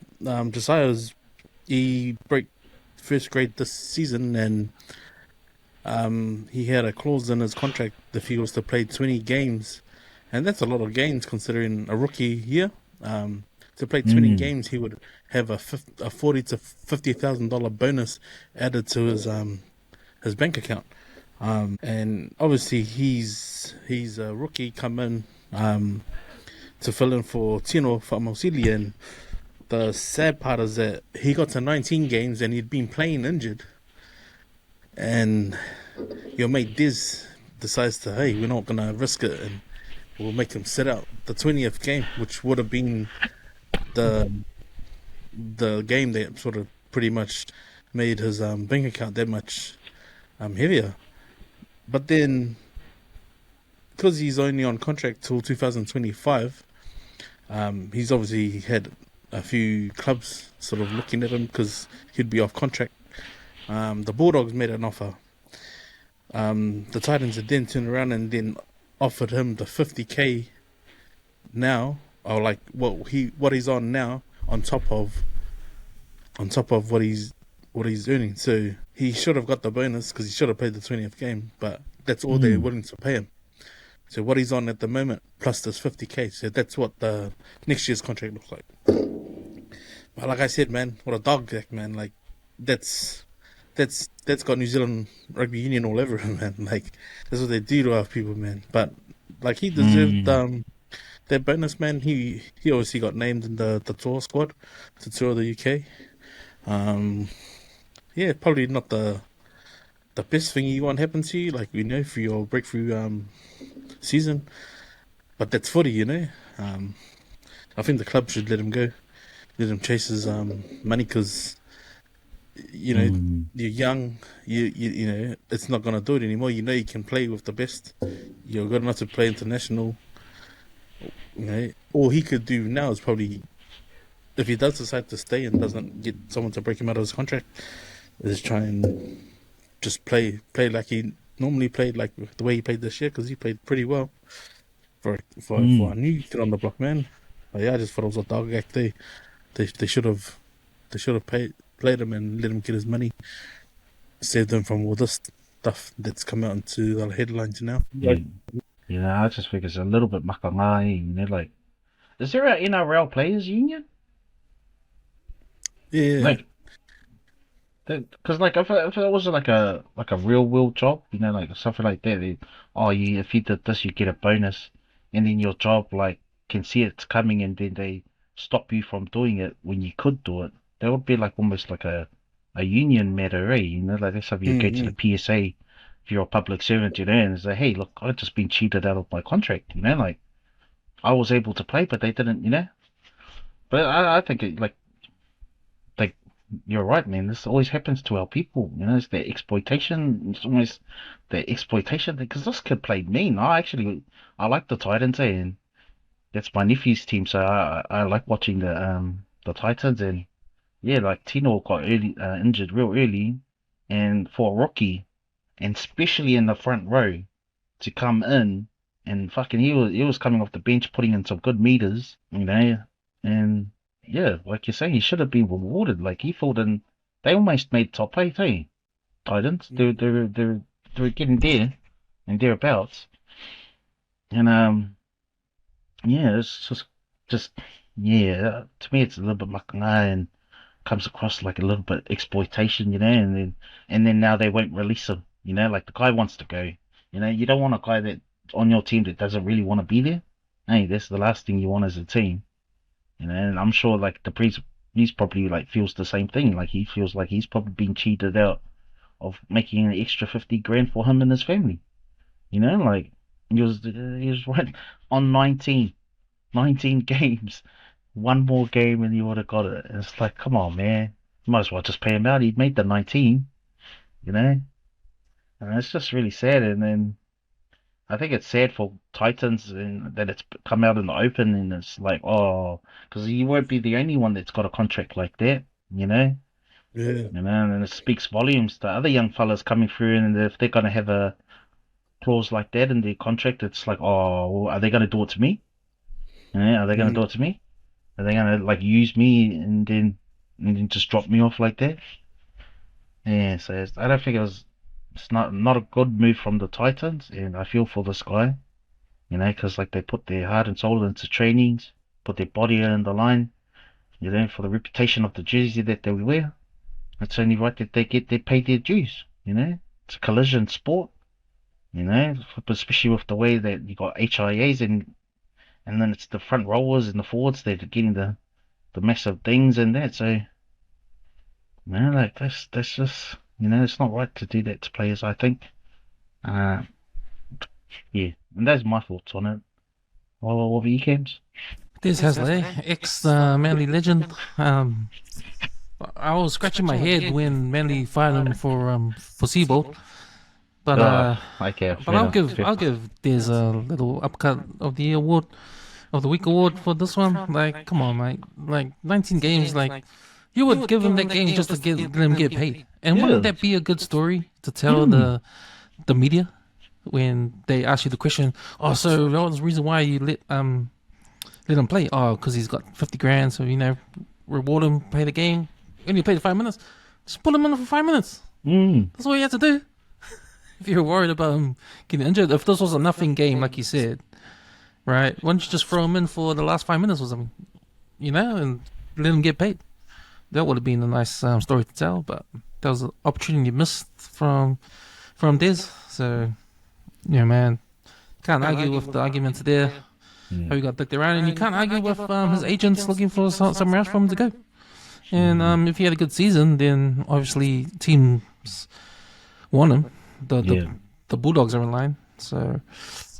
he broke first grade this season, and he had a clause in his contract if he was to play 20 games, and that's a lot of games considering a rookie year. To play 20 games, he would have a $40,000 to $50,000 bonus added to his bank account. And obviously he's a rookie come in to fill in for Tino Fa'amausili, and the sad part is that he got to 19 games and he'd been playing injured, and your mate Diz decides to, hey, we're not gonna risk it, and we'll make him sit out the 20th game, which would have been the game that sort of pretty much made his bank account that much heavier. But then, because he's only on contract till 2025, he's obviously had a few clubs sort of looking at him because he'd be off contract. The Bulldogs made an offer. The Titans had then turned around and then offered him the 50k now, or like what he's on now, on top of what he's earning. So he should have got the bonus because he should have played the 20th game, but that's all they're willing to pay him. So what he's on at the moment plus this 50k, so that's what the next year's contract looks like. But like I said, man, what a dog act, man. Like that's got New Zealand Rugby Union all over him, man. Like that's what they do to our people, man. But like he deserved that bonus, man. He obviously got named in the tour squad to tour the UK. Yeah, probably not the best thing you want happen to you, like, you know, for your breakthrough season. But that's footy, you know. I think the club should let him go, let him chase his money, because you know you're young. You know it's not gonna do it anymore. You know you can play with the best. You're good enough to play international. You know, all he could do now is probably, if he does decide to stay and doesn't get someone to break him out of his contract, is try and just play like he normally played, like the way he played this year, because he played pretty well for a new kid on the block, man. But yeah, I just thought it was a dog act. They should have played him and let him get his money, saved him from all this stuff that's come out into the headlines now. Yeah, I just think it's a little bit makangai, you know, like, is there an NRL players union? Yeah. Like, because like if it was like a real world job, you know, like something like that, if you did this, you get a bonus, and then your job like can see it's coming, and then they stop you from doing it when you could do it. That would be like almost like a union matter, eh? You know, like that's how you go to the PSA if you're a public servant, you know, and say, hey, look, I've just been cheated out of my contract, you know, like I was able to play, but they didn't, you know. But I think it, like you're right, man. This always happens to our people. It's the exploitation. It's almost the exploitation because this kid played mean. I like the Titans, and that's my nephew's team. So I like watching the Titans, and yeah, like Tino got injured real early, and for a rookie, and especially in the front row, to come in and fucking he was coming off the bench, putting in some good meters, and yeah, like you're saying, he should have been rewarded. Like he filled in, they almost made top 8, eh? Titans, they were getting there and thereabouts, and yeah, it's just yeah. To me, it's a little bit makanga and comes across like a little bit exploitation, and then now they won't release him. Like the guy wants to go. You don't want a guy that on your team that doesn't really want to be there. Hey, that's the last thing you want as a team. And I'm sure like the priest, he's probably like feels the same thing. Like he feels like he's probably been cheated out of making an extra 50 grand for him and his family. Like he was right on 19 games. One more game and he would have got it. And it's like, come on, man. You might as well just pay him out. He made the 19, And it's just really sad. And then I think it's sad for Titans and that it's come out in the open and it's like, oh, because you won't be the only one that's got a contract like that, Yeah. And it speaks volumes to other young fellas coming through. And if they're going to have a clause like that in their contract, it's like, oh, well, are they going to do it to me? Are they going to do it to me? Are they gonna like use me and then just drop me off like that? Yeah, so I don't think it's not a good move from the Titans, and I feel for this guy, because like they put their heart and soul into trainings, put their body on the line, for the reputation of the jersey that they wear. It's only right that they pay their dues, It's a collision sport, especially with the way that you got HIAs and then it's the front rowers and the forwards that are getting the massive things and that. So, like that's just it's not right to do that to players. I think. Yeah, and that's my thoughts on it. What were you, Cams? This Hasley, ex Manly legend. I was scratching my head when Manly fired him for Seabold. But I'll give Des a little upcut of the award. Of the week award for this one. Like, come on, mate. Like 19 games, like you would give him that game just to let him get paid. And wouldn't that be a good story to tell the media when they ask you the question? Oh, so that was the reason why you let him play? Oh, because he's got 50 grand, so reward him, play the game. Only played 5 minutes. Just put him in for 5 minutes. That's all you have to do. If you're worried about him getting injured, if this was a nothing game, like you said. Right? Why don't you just throw him in for the last 5 minutes or something, and let him get paid? That would have been a nice story to tell, but that was an opportunity missed from Des. So, man, can't argue with the arguments there. How he got dicked around, and you can't argue with his agents looking for somewhere else for him to go. And if he had a good season, then obviously teams want him. The Bulldogs are in line, so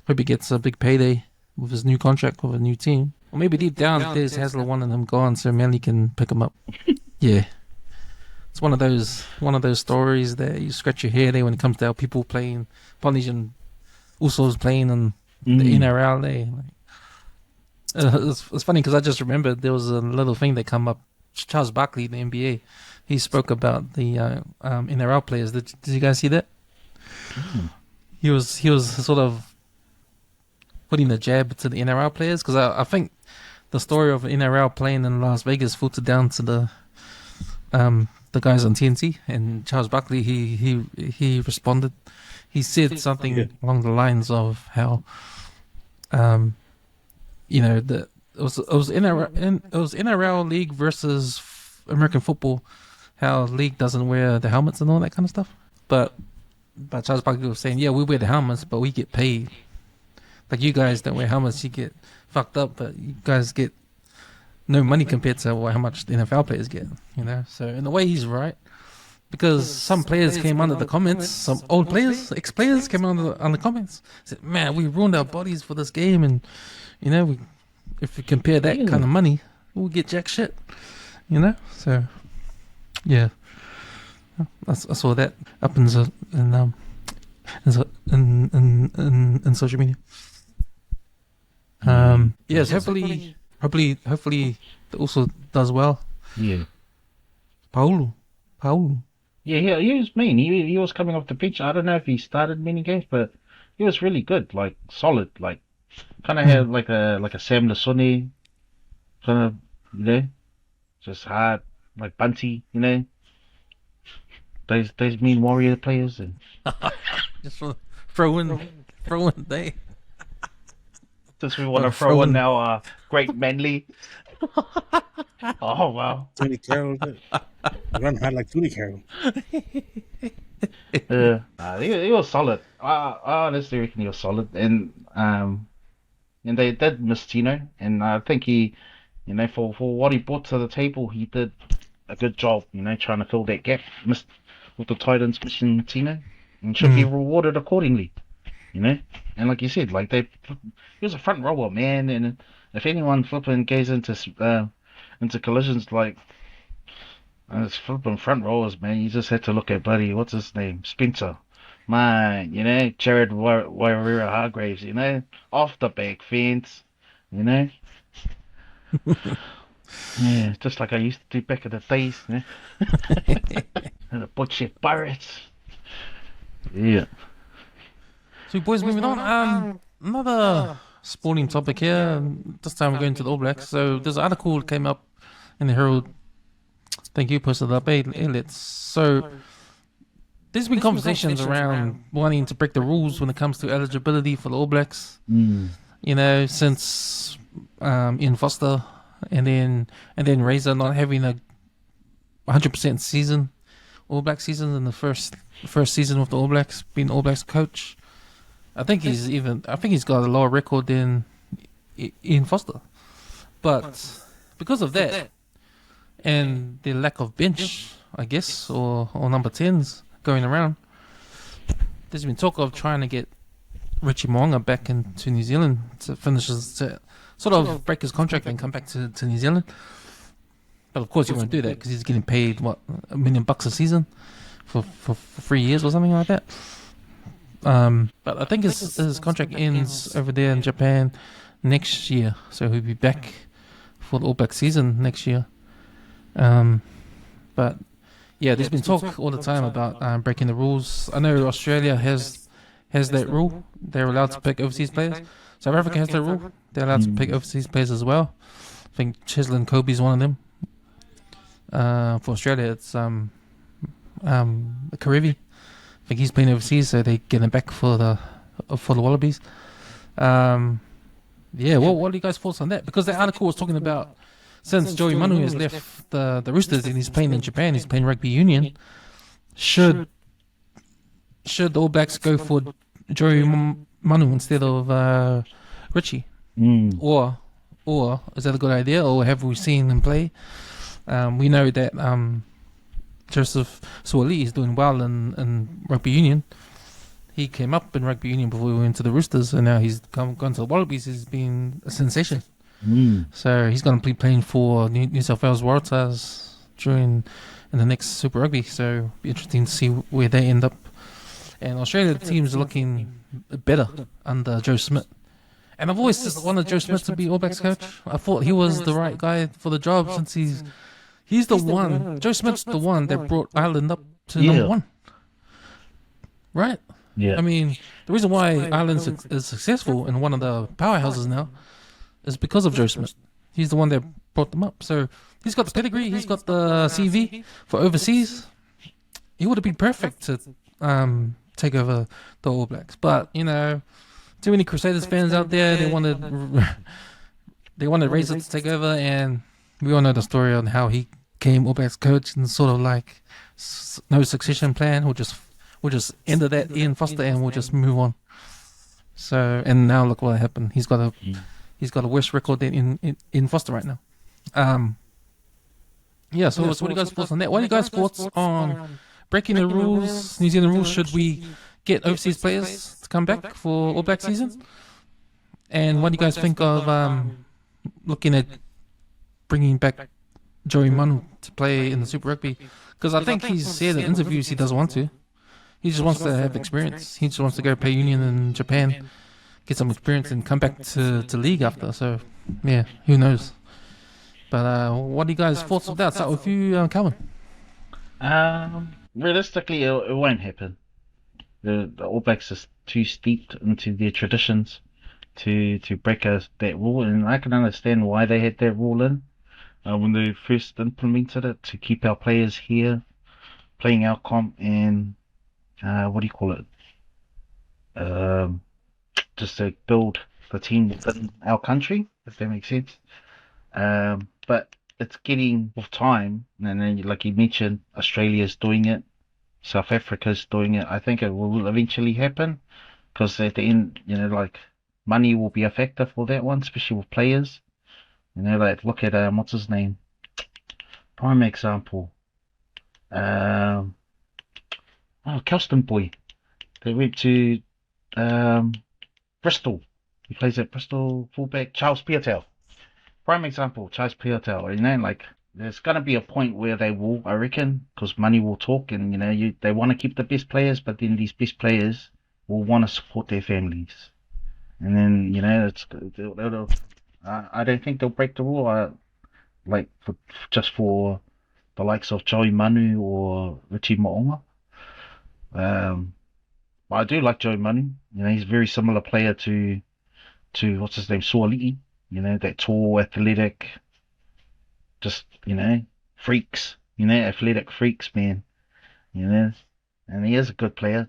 hope he gets a big payday with his new contract with a new team. Or maybe deep down there's Hasler wanting him gone so Manly can pick him up. Yeah. It's one of those stories that you scratch your hair there when it comes to how people playing Polynesian Usos playing in the NRL there. It's funny because I just remembered there was a little thing that come up. Charles Barkley, the NBA, he spoke about the NRL players. Did you guys see that? He was sort of putting a jab to the NRL players because I think the story of NRL playing in Las Vegas filtered down to the guys on TNT, and Charles Barkley he responded. He said something along the lines of how it was NRL league versus American football, how league doesn't wear the helmets and all that kind of stuff, but Charles Barkley was saying, yeah, we wear the helmets, but we get paid. Like you guys don't wear helmets, you get fucked up, but you guys get no money compared to how much the NFL players get, So in a way, he's right, because some players came under the comments, some old players, ex-players came under the comments, said, "Man, we ruined our bodies for this game, and if we compare that kind of money, we'll get jack shit." So Yeah, I saw that up in social media. Yes, hopefully it also does well. Yeah. Pahulu. Yeah, he was mean. He was coming off the pitch. I don't know if he started many games, but he was really good, like solid, like kind of had like a Sam Lasone, kind of, you know, just hard, like Bunty, you know. Those mean warrior players and Just throwing there. just we want to throw in our great Manly. Oh wow. Tony Carroll. Run hard like Tony Carroll. He was solid. I honestly reckon he was solid, and they did miss Tino, and I think he, you know, for what he brought to the table, he did a good job, you know, trying to fill that gap with the Titans missing Tino, and should be rewarded accordingly, you know. And like you said, like he was a front rower, man, and if anyone flipping goes into collisions like. It's flipping front rowers, man. You just had to look at buddy, what's his name? Spencer. Man, you know, Jared Wairera Hargraves, you know, off the back fence, you know. Yeah, just like I used to do back in the days, you know. And the Butcher Pirates. Yeah. So boys, moving on. Another sporting topic here. This time we're going to the All Blacks. So there's an article that came up in the Herald. Thank you, posted up. Let's. So there's been conversations around wanting to break the rules when it comes to eligibility for the All Blacks. You know, since Ian Foster and then Razor not having a 100% season, All Black season in the first season with the All Blacks, being All Blacks coach. I think he's got a lower record than Ian Foster, but because of that. And the lack of bench, I guess, or number 10s going around. There's been talk of trying to get Ritchie Mo'unga back into New Zealand to sort of break his contract and come back to New Zealand. But of course, you won't do that because he's getting paid $1 million a season for 3 years or something like that. But I think his contract ends over there in Japan next year, so he'll be back for the All Black season next year. But yeah, there's been talk all the time about breaking the rules. I know Australia has that rule. They're allowed to pick overseas players. South Africa has that rule. They're allowed to pick overseas players as well. I think Cheslin Kobe's one of them. For Australia, it's Karevi. I think he's playing overseas, so they get him back for the Wallabies. Yeah, what are you guys' thoughts on that? Because that article was talking about. Since Joey Manu has left the Roosters and he's playing in Japan, he's playing Rugby Union, should the All Blacks go for Joey Manu instead of Ritchie? Or is that a good idea, or have we seen him play? We know that Joseph Suoli is doing well in Rugby Union. He came up in Rugby Union before we went to the Roosters, and now he's gone to the Wallabies. He's been a sensation. So he's going to be playing for New South Wales Waratahs in the next Super Rugby. So it'll be interesting to see where they end up. And Australia team's looking better under Joe Schmidt. And I've always just wanted Joe Schmidt to be All Blacks coach. I thought he was the right guy for the job since he's the one. Joe Schmidt's the one that brought Ireland up to number 1. Right? Yeah. I mean, the reason why Ireland is successful and one of the powerhouses now is because of Joe Schmidt. He's the one that brought them up. So he's got the pedigree, he's got the CV for overseas. He would have been perfect to take over the All Blacks. But, you know, too many Crusaders fans out there, they wanted Razor to take over, and we all know the story on how he came All Blacks coach and sort of like no succession plan. We'll just end that Ian Foster and we'll just move on. So, and now look what happened. He's got a worse record than in Foster right now. Yeah, so what are you guys' thoughts on that? What are you guys' thoughts on breaking the rules, New Zealand rules? Should we get overseas players to come back for All Black season? And what do you guys think of looking at bringing back Joey Manu to play in the Super Rugby, because I think he's said in interviews he doesn't want to. He just wants to have experience. He just wants to go play Union in Japan, get some experience, and come back to league after. So, yeah, who knows? But what are you guys' thoughts of that? Start with you, Kelvin. Realistically, it won't happen. The All Blacks are too steeped into their traditions to break that rule, and I can understand why they had that rule in when they first implemented it, to keep our players here playing our comp and what do you call it? Just to build the team within our country, if that makes sense. But it's getting with time, and then like you mentioned, Australia's doing it, South Africa's doing it. I think it will eventually happen, because at the end, like money will be a factor for that one, especially with players. Like look at what's his name? Prime example. Kelston boy. They went to Bristol. He plays at Bristol fullback, Charles Piatel. Prime example, Charles Piatel. Like there's gonna be a point where they will, I reckon, because money will talk, and they want to keep the best players, but then these best players will want to support their families, and then I don't think they'll break the rule. Like just for the likes of Joey Manu or Ritchie Mo'unga. I do like Joey Manu. He's a very similar player to what's his name, Leti. That tall, athletic, just freaks. Athletic freaks, man. And he is a good player.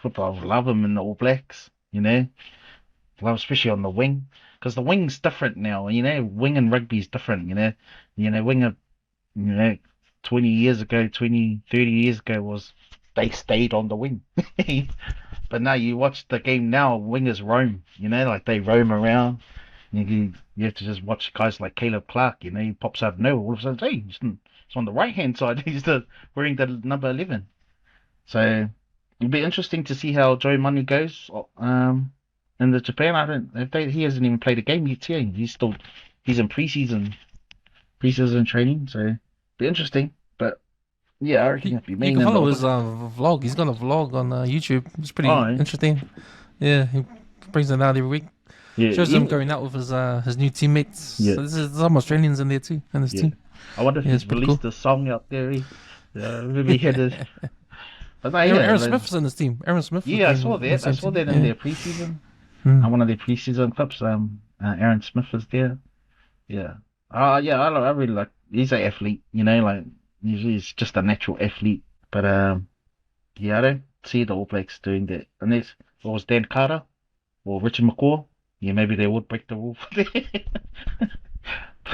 Football, I love him in the All Blacks. Love especially on the wing, because the wing's different now. Wing and rugby is different. Wing of 20 years ago, 20, 30 years ago was they stayed on the wing. But now you watch the game now, wingers roam, like they roam around. You have to just watch guys like Caleb Clark, he pops out of nowhere, all of a sudden, hey, he's on the right hand side, he's wearing the number 11. So it'll be interesting to see how Joey Manu goes in the Japan. He hasn't even played a game yet. He's in preseason training, so it'll be interesting. But yeah, I reckon it'll be me. You can follow his vlog. He's got a vlog on YouTube. It's pretty interesting. Yeah, he brings it out every week. Yeah, shows him going out with his new teammates. Yeah. So there's some Australians in there too, in his team. I wonder if he's released a song out there. Maybe he had a... But Aaron Smith's in this team. Aaron Smith. Yeah, I saw that. I saw that in their preseason. One of their preseason clips. Aaron Smith is there. Yeah. I really like. He's an athlete. Like he's just a natural athlete. But I don't see the All Blacks doing that unless it was Dan Carter or Richard McCaw. Yeah, maybe they would break the rule for that.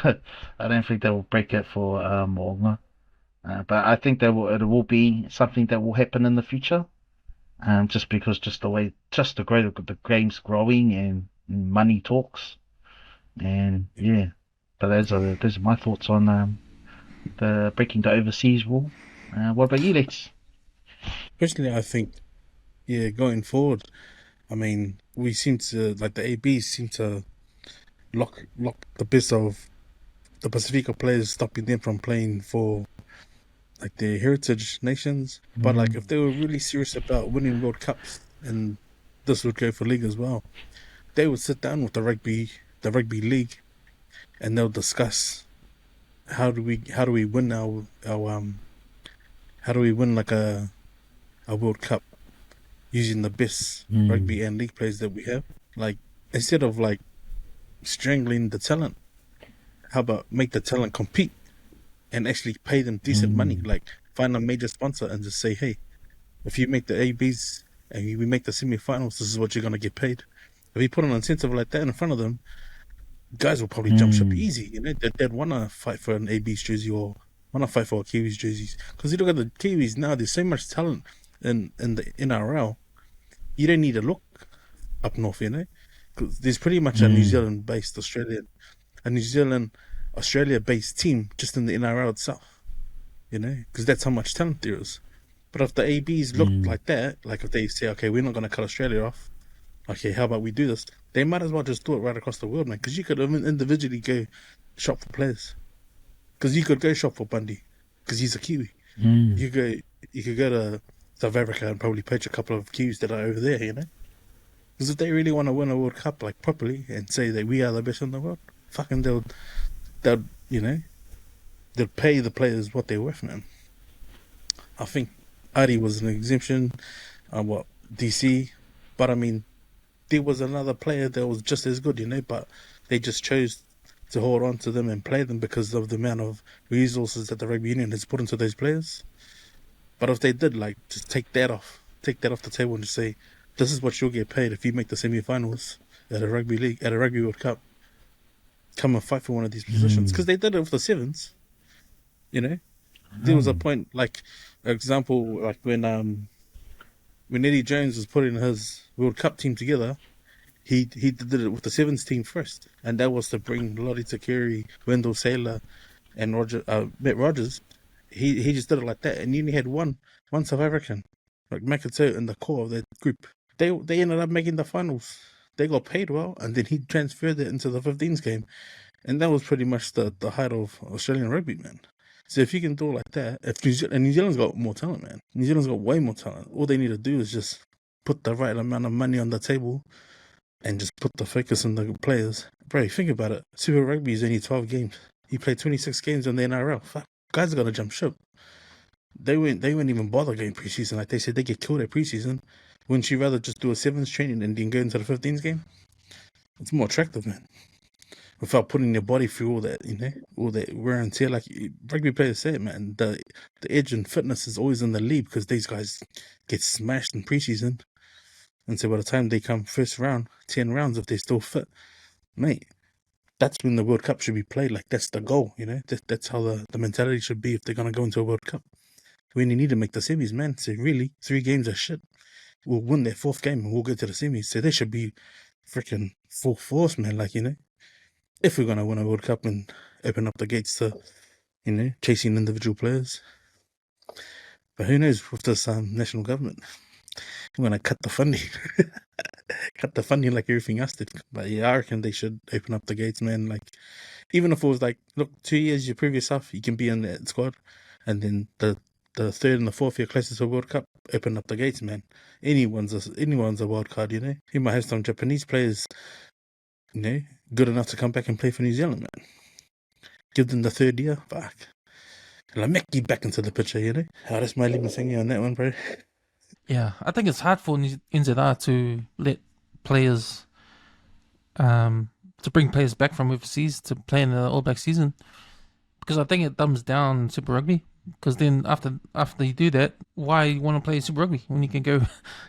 But I don't think they will break it for Moana. But I think it will be something that will happen in the future. Just because the game's growing and money talks. And yeah. But those are my thoughts on the breaking the overseas rule. What about you, Lex? Personally, I think, going forward, I mean, we seem to, like the ABs seem to lock the best of the Pacifica players, stopping them from playing for like their heritage nations. But like if they were really serious about winning World Cups, and this would go for league as well, they would sit down with the rugby league, and they'll discuss how do we win like a World Cup using the best rugby and league players that we have. Like instead of like strangling the talent, how about make the talent compete and actually pay them decent money? Like find a major sponsor and just say, hey, if you make the ABs and we make the semi-finals, this is what you're gonna get paid. If you put an incentive like that in front of them, guys will probably jump ship easy. They'd wanna fight for an AB's jersey or wanna fight for a Kiwis jerseys. Because you look at the Kiwis now, there's so much talent in the NRL. You don't need to look up north, because there's pretty much a New Zealand-based Australia-based team just in the NRL itself, because that's how much talent there is. But if the ABs look like that, like if they say, okay, we're not going to cut Australia off, okay, how about we do this? They might as well just do it right across the world, man, because you could individually go shop for players. Because you could go shop for Bundy because he's a Kiwi. Mm. You could go to South Africa and probably poach a couple of Kiwis that are over there, you know? Because if they really want to win a World Cup like properly and say that we are the best in the world, fucking they'll you know, they'll pay the players what they're worth, man. I think Ari was an exemption, DC, but I mean, there was another player that was just as good, you know, but they just chose to hold on to them and play them because of the amount of resources that the Rugby Union has put into those players. But if they did, like, just take that off the table and just say, this is what you'll get paid if you make the semi-finals at a rugby league, at a Rugby World Cup. Come and fight for one of these positions. Because they did it with the sevens, you know. There was a point, like, example, like when Eddie Jones was putting his World Cup team together, he did it with the sevens team first. And that was to bring Lottie Takiri, Wendell Saylor, and Matt Rogers. He just did it like that. And he only had one South African, like Makato in the core of that group. They ended up making the finals. They got paid well, and then he transferred it into the 15s game. And that was pretty much the height of Australian rugby, man. So if you can do it like that, New Zealand's got more talent, man. New Zealand's got way more talent. All they need to do is just put the right amount of money on the table and just put the focus on the players. Bro, think about it. Super Rugby is only 12 games. You play 26 games on the NRL. Fuck, guys are gonna jump ship. They wouldn't even bother going preseason. Like they said, they get killed at preseason. Wouldn't you rather just do a sevens training and then go into the 15s game? It's more attractive, man. Without putting your body through all that, you know, all that wear and tear. Like rugby players say, man, the edge and fitness is always in the lead because these guys get smashed in preseason. And so by the time they come first round, 10 rounds, if they're still fit, mate, that's when the World Cup should be played. Like that's the goal, you know. That's how the mentality should be if they're gonna go into a World Cup. We only need to make the semis, man. So really, 3 games are shit. We'll win that 4th game and we'll get to the semis. So they should be freaking full force, man. Like, you know, if we're gonna win a World Cup and open up the gates to, you know, chasing individual players. But who knows with this national government? I'm gonna cut the funding. Cut the funding like everything else did. But yeah, I reckon they should open up the gates, man. Like, even if it was like, look, 2 years your previous stuff, you can be in that squad, and then the 3rd and the 4th year closest to a World Cup, open up the gates, man. Anyone's a wild card, you know. You might have some Japanese players, you know, good enough to come back and play for New Zealand, man. Give them the 3rd year, fuck. Lameki back into the picture, you know. Oh, that's my living singing on that one, bro. Yeah, I think it's hard for NZR to let players, to bring players back from overseas to play in the All Black season, because I think it dumbs down Super Rugby. Because then after you do that, why you want to play Super Rugby when you can go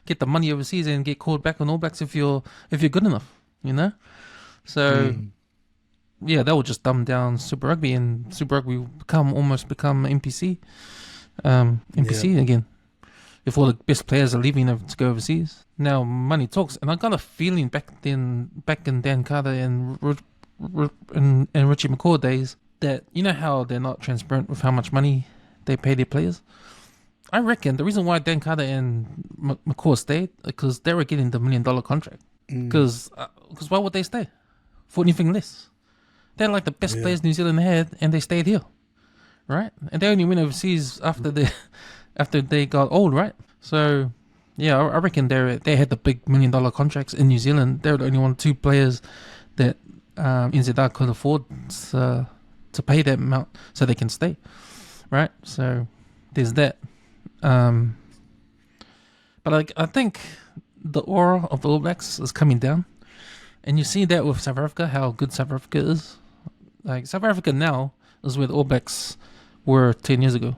get the money overseas and get called back on All Blacks if you're good enough, you know? So yeah, that will just dumb down Super Rugby, and Super Rugby will almost become NPC again. If all the best players are leaving to go overseas, now money talks. And I got a feeling back in Dan Carter and Ritchie McCaw days that, you know how they're not transparent with how much money they pay their players. I reckon the reason why Dan Carter and McCaw stayed because they were getting the $1 million contract. Because why would they stay for anything less? They're like the best players New Zealand had, and they stayed here, right? And they only went overseas after they got old, right? So yeah, I reckon they had the big $1 million contracts in New Zealand. They were the only 2 players that NZR could afford to pay that amount so they can stay, right? So there's that. But I think the aura of the All Blacks is coming down, and you see that with South Africa, how good South Africa is. Like South Africa now is where the All Blacks were 10 years ago,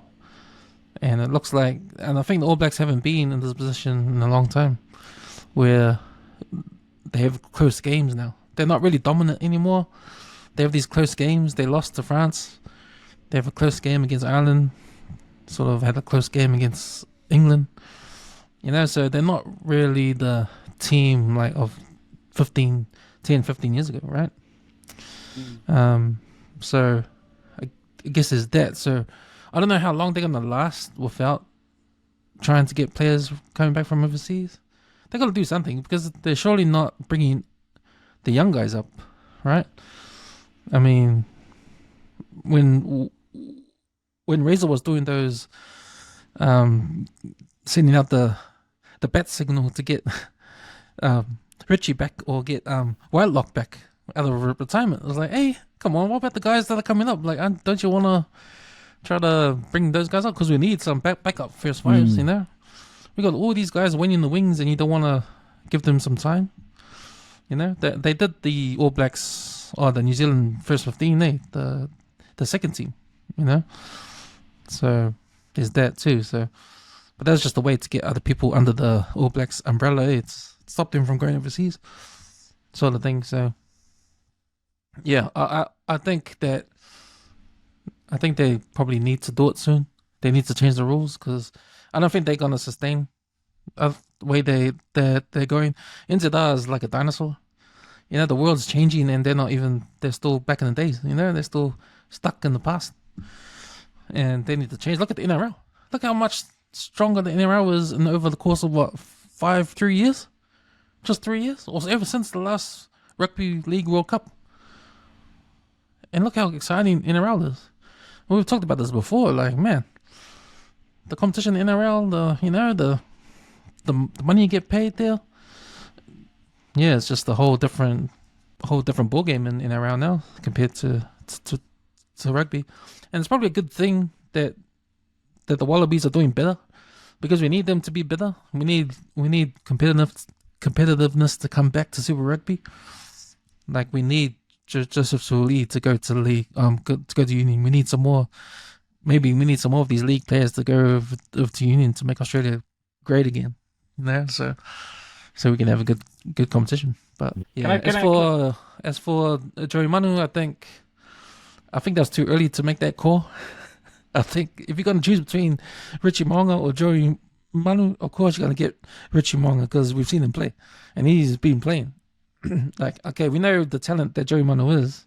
and it looks like, and I think the All Blacks haven't been in this position in a long time, where they have close games now. They're not really dominant anymore. They have these close games. They lost to France. They have a close game against Ireland. Sort of had a close game against England. You know, so they're not really the team like of 10, 15 years ago, right? So I guess there's that. So I don't know how long they're going to last without trying to get players coming back from overseas. They got to do something because they're surely not bringing the young guys up, right? I mean, when when Razor was doing those, sending out the bat signal to get Ritchie back or get Whitelock back out of retirement. I was like, hey, come on, what about the guys that are coming up? Like, don't you want to try to bring those guys up? Because we need some backup first fives, you know? We got all these guys waiting in the wings and you don't want to give them some time. You know, they did the All Blacks or the New Zealand first 15, the second team, you know? So there's that too. So, but that's just a way to get other people under the All Blacks umbrella. It's stopped them from going overseas, sort of thing. So, yeah, I think they probably need to do it soon. They need to change the rules because I don't think they're gonna sustain the way they're going. NZR is like a dinosaur. You know, the world's changing and they're still back in the days, you know, they're still stuck in the past. And they need to change. Look at the NRL. Look how much stronger the NRL is over the course of 3 years? Just 3 years? Or ever since the last Rugby League World Cup. And look how exciting NRL is. We've talked about this before, like, man, the competition in NRL, the money you get paid there. Yeah, it's just a whole different ball game in NRL now compared to rugby, and it's probably a good thing that the Wallabies are doing better because we need them to be better. We need competitiveness to come back to Super Rugby. Like we need Joseph Suoli to go to the league, to go to Union. We need some more. Maybe we need some more of these league players to go over to Union to make Australia great again. You know, so we can have a good competition. But yeah, as for Joey Manu, I think that's too early to make that call. I think if you're going to choose between Ritchie Mo'unga or Joey Manu, of course you're going to get Ritchie Mo'unga because we've seen him play and he's been playing. Like, okay, we know the talent that Joey Manu is,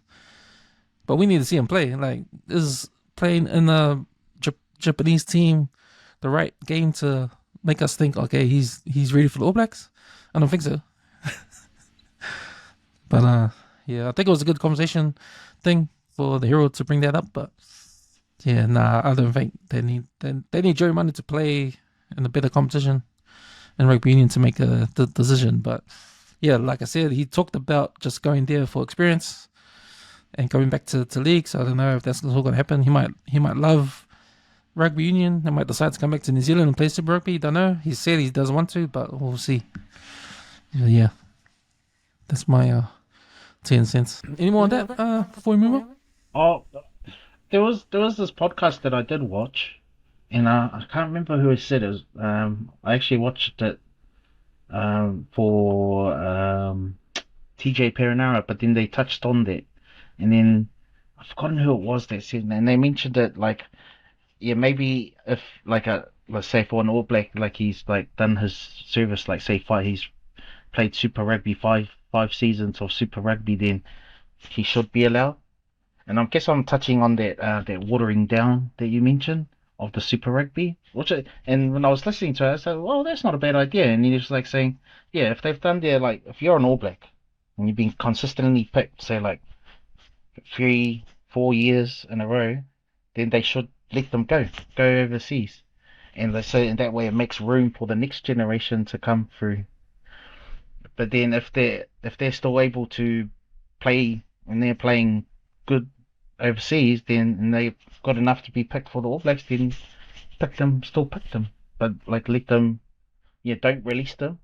but we need to see him play. Like, is playing in a Japanese team the right game to make us think, okay, he's ready for the All Blacks? I don't think so. But yeah, I think it was a good conversation thing for the Herald to bring that up. But yeah, I don't think they need Joey Manu to play in a better competition in Rugby Union to make the decision. But yeah, like I said, he talked about just going there for experience and going back to league. So I don't know if that's all going to happen. He might love Rugby Union. He might decide to come back to New Zealand and play Super Rugby. Don't know. He said he doesn't want to, but we'll see. Yeah, that's my 10 cents. Any more on that before we move on? Oh, there was this podcast that I did watch, and I can't remember who said it. I actually watched it for TJ Perenara, but then they touched on that, and then I've forgotten who it was that said, and they mentioned that, like, yeah, maybe if like let's say for an All Black, like he's like done his service, like say he's played Super Rugby five seasons of Super Rugby, then he should be allowed. And I guess I'm touching on that watering down that you mentioned of the Super Rugby, and when I was listening to it, I said, well, that's not a bad idea. And he was like saying, yeah, if they've done their, like, if you're an All Black and you've been consistently picked, say like 3-4 years in a row, then they should let them go overseas, and they say in that way it makes room for the next generation to come through. But then if they're still able to play and they're playing good overseas, then and they've got enough to be picked for the All Blacks, then pick them. But like let them, don't release them,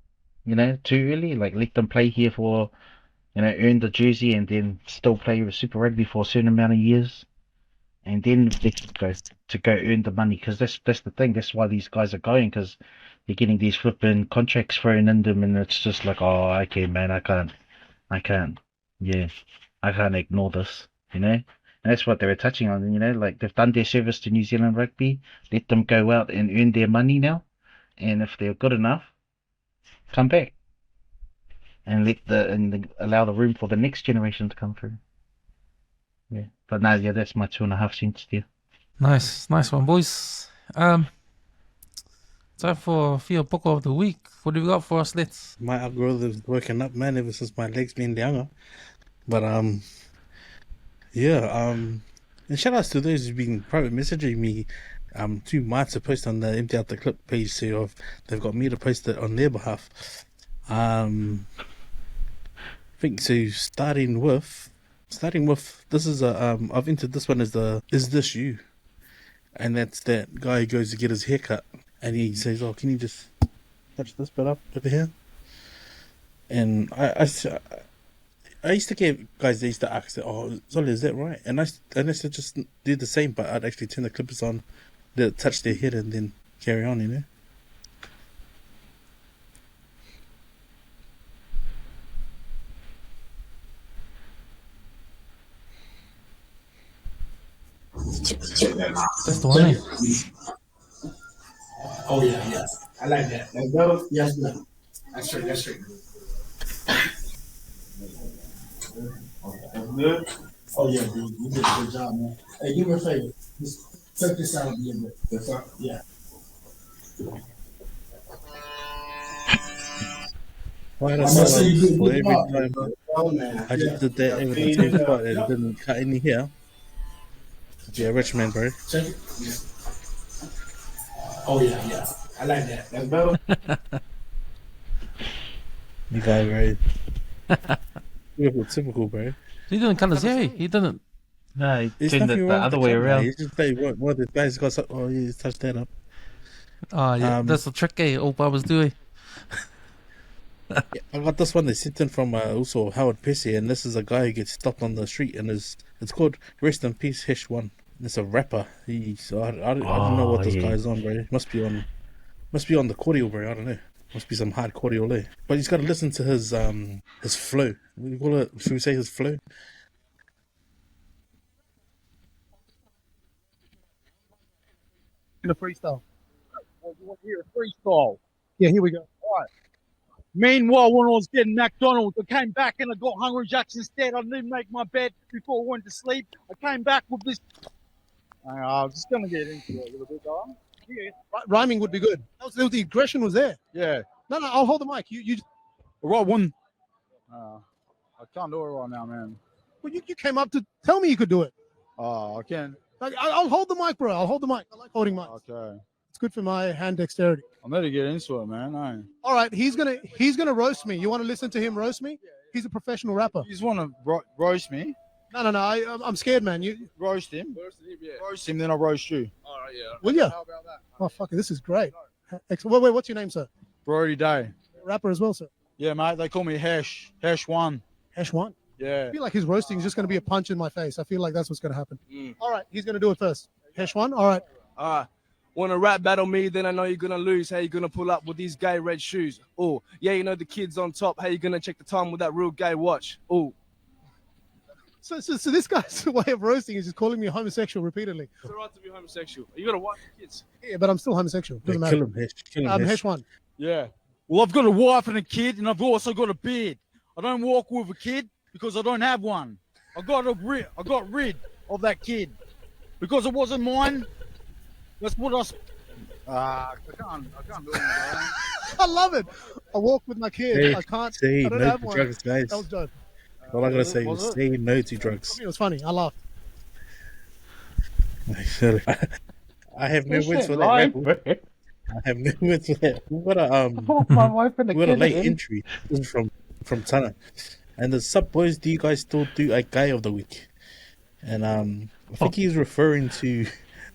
too early. Like let them play here for, earn the jersey and then still play with Super Rugby for a certain amount of years, and then they can go earn the money. Because that's the thing. That's why these guys are going, because they're getting these flipping contracts thrown in them, and it's just like, oh, okay, man, I can't ignore this, And that's what they were touching on, like they've done their service to New Zealand Rugby, let them go out and earn their money now, and if they're good enough, come back and allow the room for the next generation to come through. Yeah, but no, that's my 2.5 cents there. Nice one, boys. Time for Fia Poko of the week. What do you got for us, Leti? My algorithm's working up, man, ever since my legs been younger. But And shout outs to those who've been private messaging me 2 months to post on the Empty Out the Clip page, so they've got me to post it on their behalf. I think so. Starting with this is I've entered this one as Is This You? And that's that guy who goes to get his haircut and he says, "Oh, can you just touch this bit up over here?" And I used to get guys that used to ask, "Oh, Zolly, is that right?" And I used to just do the same, but I'd actually turn the clippers on, let it touch their head, and then carry on, you know. That's the one. Eh? Oh yeah. I like that. That's better. Yes, no. That's straight. That's good. Oh yeah, dude. You did a good job, man. Hey, give me a favor. Just check this out a little bit. That's all. Yeah. Why I don't must say you did a for good every job, time man. Oh man. I just did that over the same spot and didn't cut any hair. Yeah, rich man, bro. Check it. Yeah. Oh yeah. I like that. That's better. You guy, bro. Typical, bro. He didn't cut his hair. He didn't. No, he There's turned it nothing the wrong other with way the cut, around. mate. It's just like one of the guys got some, oh yeah, touch that up. Oh, yeah. That's the trick, eh? Old Bob was doing. Yeah, I got this one they sent in from also Howard Pesci, and this is a guy who gets stopped on the street, and it's called Rest in Peace Hesh One. It's a rapper. So I don't know what this guy's on, bro. Must be on the cordial, bro. I don't know. Must be some hard cordial there. But he's got to listen to his flow. What do you call it? Should we say his flow? In a freestyle. You want to hear a freestyle? Yeah, here we go. All right. Meanwhile, when I was getting McDonald's, I came back and I got Hungry Jacks instead. I didn't make my bed before I went to sleep. I came back with this. I'm just going to get into it a little bit, though. Yeah. Rhyming would be good. The aggression was there. Yeah. No, I'll hold the mic. You I got one. I can't do it right now, man. well, you came up to tell me you could do it. I can. Like, I'll hold the mic, bro. I'll hold the mic. I like holding mics. Okay. It's good for my hand dexterity. I'm ready to get into it, man. All right, he's gonna roast me. You want to listen to him roast me? He's a professional rapper. You just want to roast me? No. I'm scared, man. You Roast him? Roast him, then I'll roast you. All right, yeah. will you? How about that? Oh, fuck it. This is great. Excellent. Wait, what's your name, sir? Brody Day. Rapper as well, sir. Yeah, mate. They call me Hesh. Hesh One. Hesh One. Yeah. I feel like his roasting is just going to be a punch in my face. I feel like that's what's going to happen. All right, he's going to do it first. Hesh One. All right. Want to rap battle me, then I know you're going to lose. How you going to pull up with these gay red shoes? Oh, yeah, you know the kid's on top. How you going to check the time with that real gay watch? Oh. So this guy's way of roasting is just calling me homosexual repeatedly. It's all right to be homosexual. You got to watch the kids. Yeah, but I'm still homosexual. Doesn't Yeah, matter. kill him, Hesh. Kill him, I'm Hesh. Hesh One. Yeah. Well, I've got a wife and a kid, and I've also got a beard. I don't walk with a kid because I don't have one. I got rid of that kid because it wasn't mine. That's what I can't do it. I love it. I walk with my kid. Hey, I can't. say I don't no have to one. drugs, guys. That was dope. All I gotta say Was is it? say no to I drugs. mean, it was funny. I laughed. I have no words for that. Live, Rebel. bro. I have no words for that. We got My wife and the we got a kid late in. entry. This is from Tana. And the sub boys, do you guys still do a guy of the week? And I think he's referring to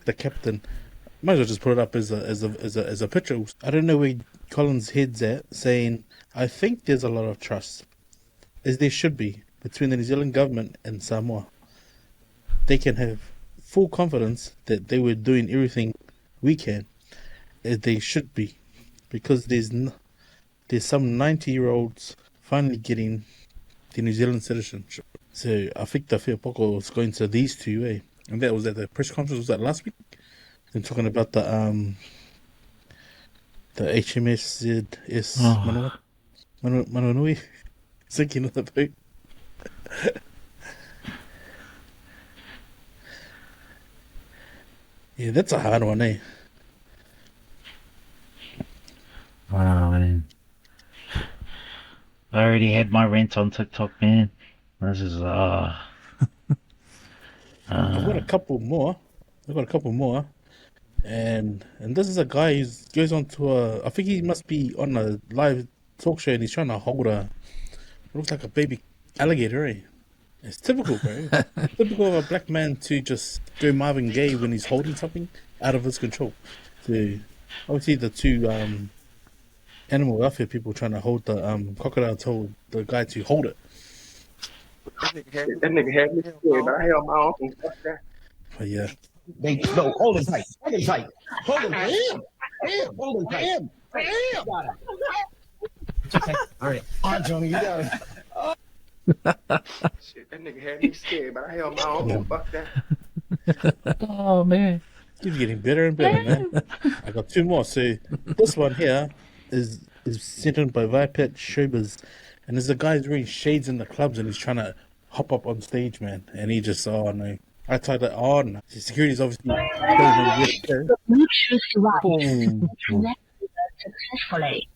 the captain. Might as well just put it up as a picture. I don't know where Colin's head's at, saying I think there's a lot of trust, as there should be, between the New Zealand government and Samoa. They can have full confidence that they were doing everything we can, as they should be, because there's some 90-year-olds finally getting the New Zealand citizenship. So I think the Fia Poko is going to these two, eh? And that was at the press conference. Was that last week? They're talking about the HMS ZS Manui sinking on the boat. Yeah, that's a hard one, eh? Wow, man. I already had my rant on TikTok, man. This is I've got a couple more. And this is a guy who goes on to I think he must be on a live talk show and he's trying to hold it looks like a baby alligator, eh? It's typical, bro. Typical of a black man to just go Marvin Gaye when he's holding something out of his control. So obviously the two animal welfare people trying to hold the crocodile told the guy to hold it. That nigga had me scared, but I held my own. But yeah. No, hold him tight. Hold him tight. Hold him tight. Hold him tight. It's okay. All right. All right, Johnny, you got it. Shit, that nigga had me scared, but I held my own. Yeah. Fuck that. Oh man, keeps getting better and better, man. I got two more. So this one here is sent in by Vipet Shobers, and there's a guy who's wearing shades in the clubs and he's trying to hop up on stage, man. And he just no. I tried that on. The security's obviously Bluetooth device connected successfully.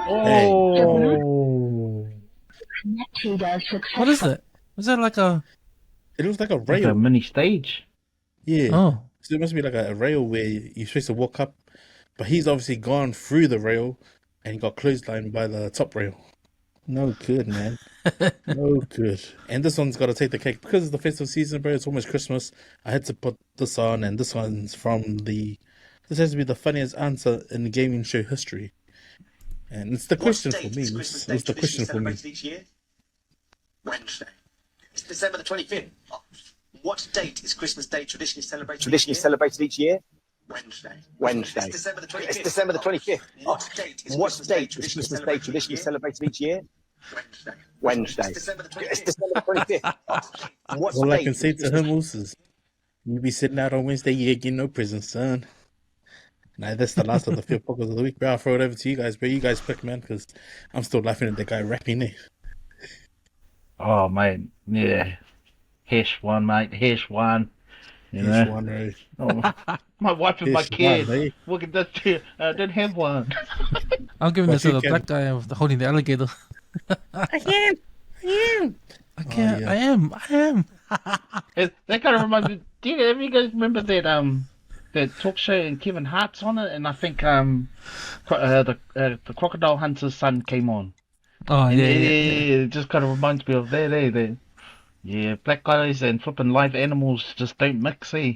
Oh. What is that? Is that like a? It looks like a Like rail. a mini stage. Yeah. Oh. So it must be like a rail where you're supposed to walk up, but he's obviously gone through the rail and he got clotheslined by the top rail. No good, man. No good. And this one's got to take the cake because it's the festive season, bro. It's almost Christmas. I had to put this on, and this one's from the. This has to be the funniest answer in the gaming show history. And it's the question for me. It's the question for me. Each year? Wednesday. It's December the 25th. What date is Christmas Day traditionally celebrated? Each year? Wednesday. Wednesday. It's December the 25th. It's December the 25th. What date is What Christmas date Day is Christmas Day traditionally celebrated each year? Wednesday. Wednesday. It's December the 25th. It's December the 25th. What All I date can say to him is, you be sitting out on Wednesday, you ain't getting no presents, son. Now that's the last of the Fia Pokos of the week, bro. I'll throw it over to you guys, bro. You guys pick, man, because I'm still laughing at the guy rapping it. Oh, mate. Yeah. Hash one, mate. Hash one. You know? Here's one, bro. Oh, my wife and my Here's kid. one, eh? Look at that too. I didn't have one. I'm giving But this to you the can- black guy of holding the alligator. I can't. yeah. I am. That kind of reminds me. Have you guys remember that talk show and Kevin Hart's on it? And I think the Crocodile Hunter's son came on. Oh And yeah. it just kind of reminds me of that. Yeah, black guys and flipping live animals just don't mix, eh?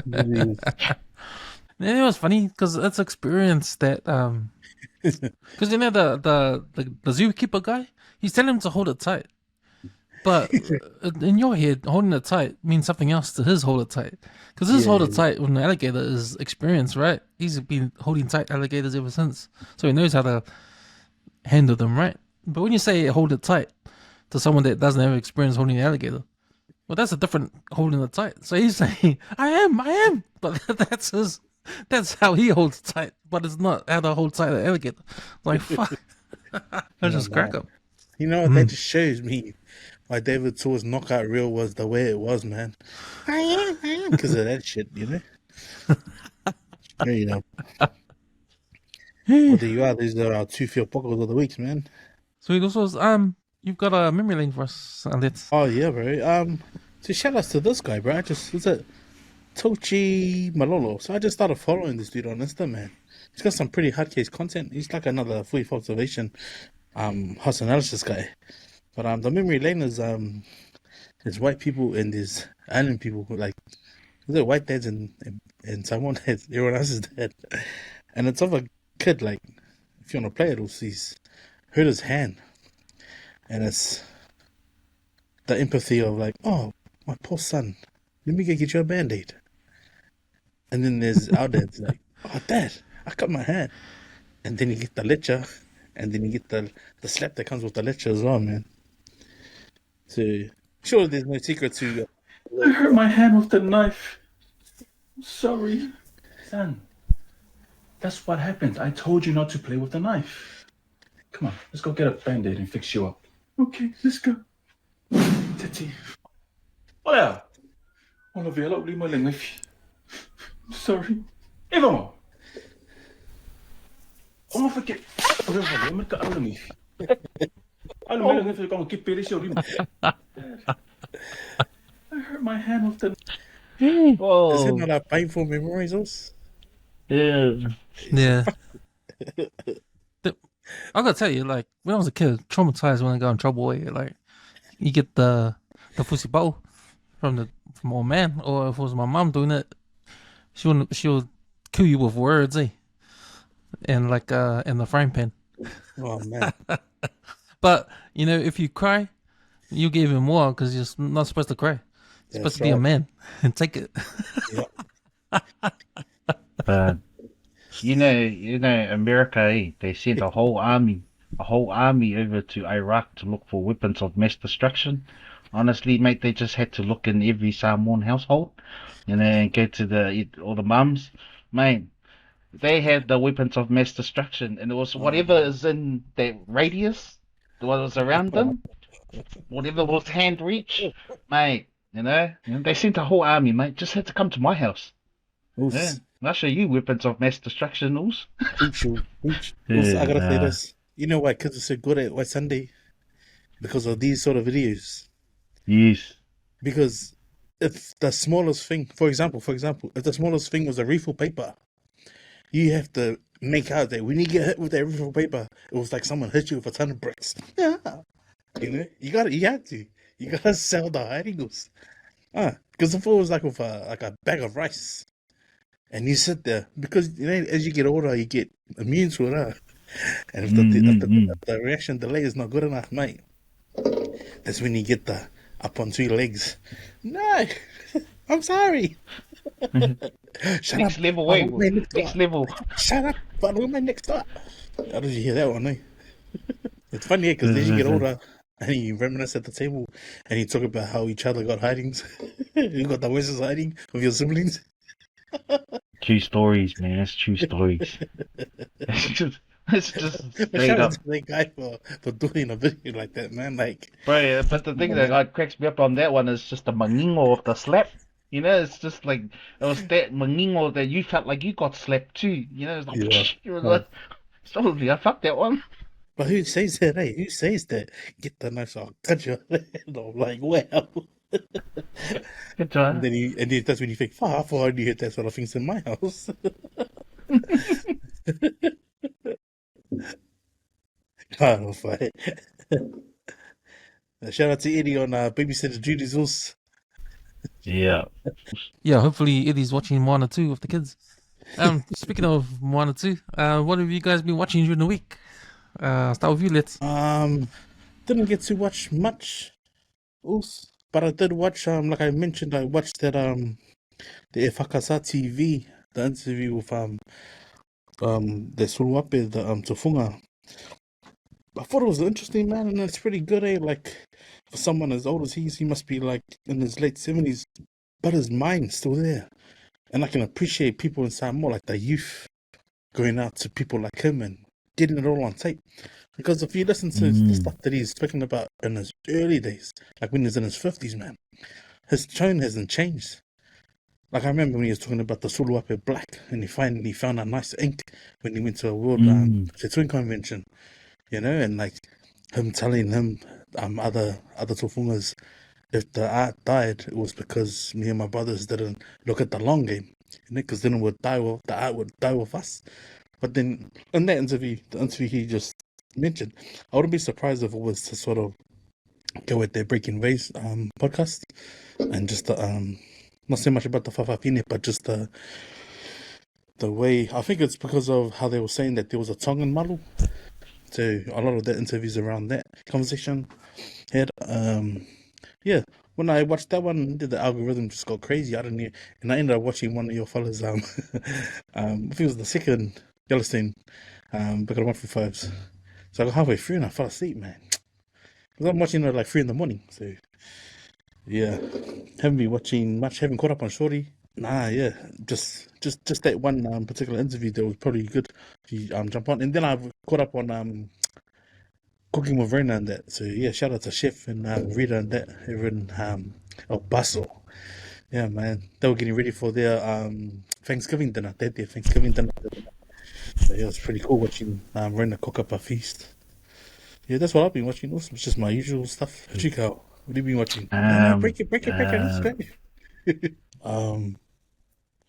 And it was funny because it's experience that because you know the zookeeper guy, he's telling him to hold it tight, but in your head, holding it tight means something else to his hold it tight. Because his hold it tight when the alligator is experience, right? He's been holding tight alligators ever since, so he knows how to handle them, right? But when you say hold it tight to someone that doesn't have experience holding an alligator, well, that's a different holding it tight. So he's saying, I am, but that's how he holds tight, but it's not how to hold tight an alligator. Like, fuck. I just crack up. You know what? That just shows me why David Tour's knockout reel was the way it was, man. I am. Because of that shit, you know? There you know. Well, there you are. These are our two Fia Pokos of the weeks, man. Sweet. Also, you've got a memory lane for us, Let's. Oh, yeah, bro. So shout outs to this guy, bro. Was it Tochi Malolo? So I just started following this dude on Insta, man. He's got some pretty hard case content. He's like another full observation house analysis guy. But the memory lane is there's white people and there's island people who like there's white dads and Samoan dads, everyone else is dead. And it's of a kid, like if you wanna play it, he's hurt his hand. And it's the empathy of like, oh, my poor son, let me go get you a band-aid. And then there's our dad's like, oh, dad, I cut my hand. And then you get the lecher, and then you get the slap that comes with the lecher as well, man. So, sure, there's no secret to... I hurt my hand with the knife. Sorry. Son, that's what happened. I told you not to play with the knife. Come on, let's go get a band-aid and fix you up. Okay, let's go. Titi. Olha! Olha, vela, eu li my language. Sorry. Hey, vamos. Kom op, verkeerd. Olha, vamos, met de oude lief. Olha, my language, eu kan keep perish, eu I hurt my hand with the. Is it Whoa. not a painful memories, also? Yeah. Yeah. I gotta tell you, like when I was a kid, traumatized when I got in trouble. Like you get the fussy bow from old man, or if it was my mom doing it, she'll kill you with words, and like in the frying pan. Oh man! But you know, if you cry, you give him more because you're not supposed to cry. You're supposed to be a man and take it. But you know, America, they sent a whole army over to Iraq to look for weapons of mass destruction. Honestly, mate, they just had to look in every Samoan household, and go to all the mums, mate. They had the weapons of mass destruction, and it was whatever is in that radius, what was around them, whatever was hand reach, mate. And they sent a whole army, mate. Just had to come to my house. Yeah, and I'll show you weapons of mass destruction, also. Also, I gotta say this. You know why kids are so good at White Sunday? Because of these sort of videos. Yes. Because if the smallest thing, for example, if the smallest thing was a refill paper, you have to make out that when you get hit with that refill paper, it was like someone hit you with a ton of bricks. Yeah. You gotta sell the hidingos. Because if it was like with a bag of rice, and you sit there, because as you get older, you get immune to it. And if the reaction delay is not good enough, mate, that's when you get the up on 2 legs. No, I'm sorry. Shut next up. level, next level. Shut up, but we're my next door. How did you hear that one, It's funny, because as you get older, and you reminisce at the table, and you talk about how each other got hidings. You got the worst hiding of your siblings. True stories, man. That's true stories. It's just straight Shout out up. to that guy for doing a video like that, man. Like, Bro, but the thing that cracks me up on that one is just the mangingo of the slap. It's just like, it was that mangingo that you felt like you got slapped too. It's like, you were like, probably, I fucked that one. But who says that, Who says that? Get the knife, I'll cut your head off. Like, wow. Good try. And then that's when you think, far do you hit that sort of things in my house? Oh, fight. Shout out to Eddie on babysitter duties also. Yeah. Yeah, hopefully Eddie's watching Moana 2 with the kids. Speaking of Moana 2, what have you guys been watching during the week? I'll start with you, Let's. Didn't get to watch much else, but I did watch, like I mentioned, I watched that, the Efakasa TV, the interview with, the Suluape, the, Tufunga. I thought it was interesting, man, and it's pretty good, Like, for someone as old as he must be, like, in his late 70s, but his mind's still there. And I can appreciate people in Samoa, like the youth, going out to people like him and getting it all on tape. Because if you listen to the stuff that he's speaking about in his early days, like when he was in his 50s, man, his tone hasn't changed. Like I remember when he was talking about the Suluape Black, and he finally found a nice ink when he went to a World Tattooing Convention, and like him telling him other Tofungas, if the art died, it was because me and my brothers didn't look at the long game, because then the art would die with us. But then in that interview, the interview he just mentioned, I wouldn't be surprised if it was to sort of go with their Breaking Waves podcast, and just not so much about the Fa'afafine, but just the way, I think it's because of how they were saying that there was a Tongan Malu. So a lot of the interviews around that conversation had, when I watched that one, the algorithm just got crazy. I didn't hear, and I ended up watching one of your fellas, I think it was the second Yellowstone, Book of 135s. So I got halfway through and I fell asleep, man. Because I'm watching it at like 3 in the morning, so yeah. Haven't been watching much, haven't caught up on Shorty. Nah, yeah, just that one particular interview that was probably good if you jump on. And then I've caught up on Cooking with Rena and that. So yeah, shout out to Chef and Rita and that, everyone El Paso. Yeah, man, they were getting ready for their Thanksgiving dinner. They had their Thanksgiving dinner. So yeah, it's pretty cool watching Rena cook up a feast. Yeah, that's what I've been watching. Also, it's just my usual stuff. Chico. What have you been watching? No, break it. Let's go.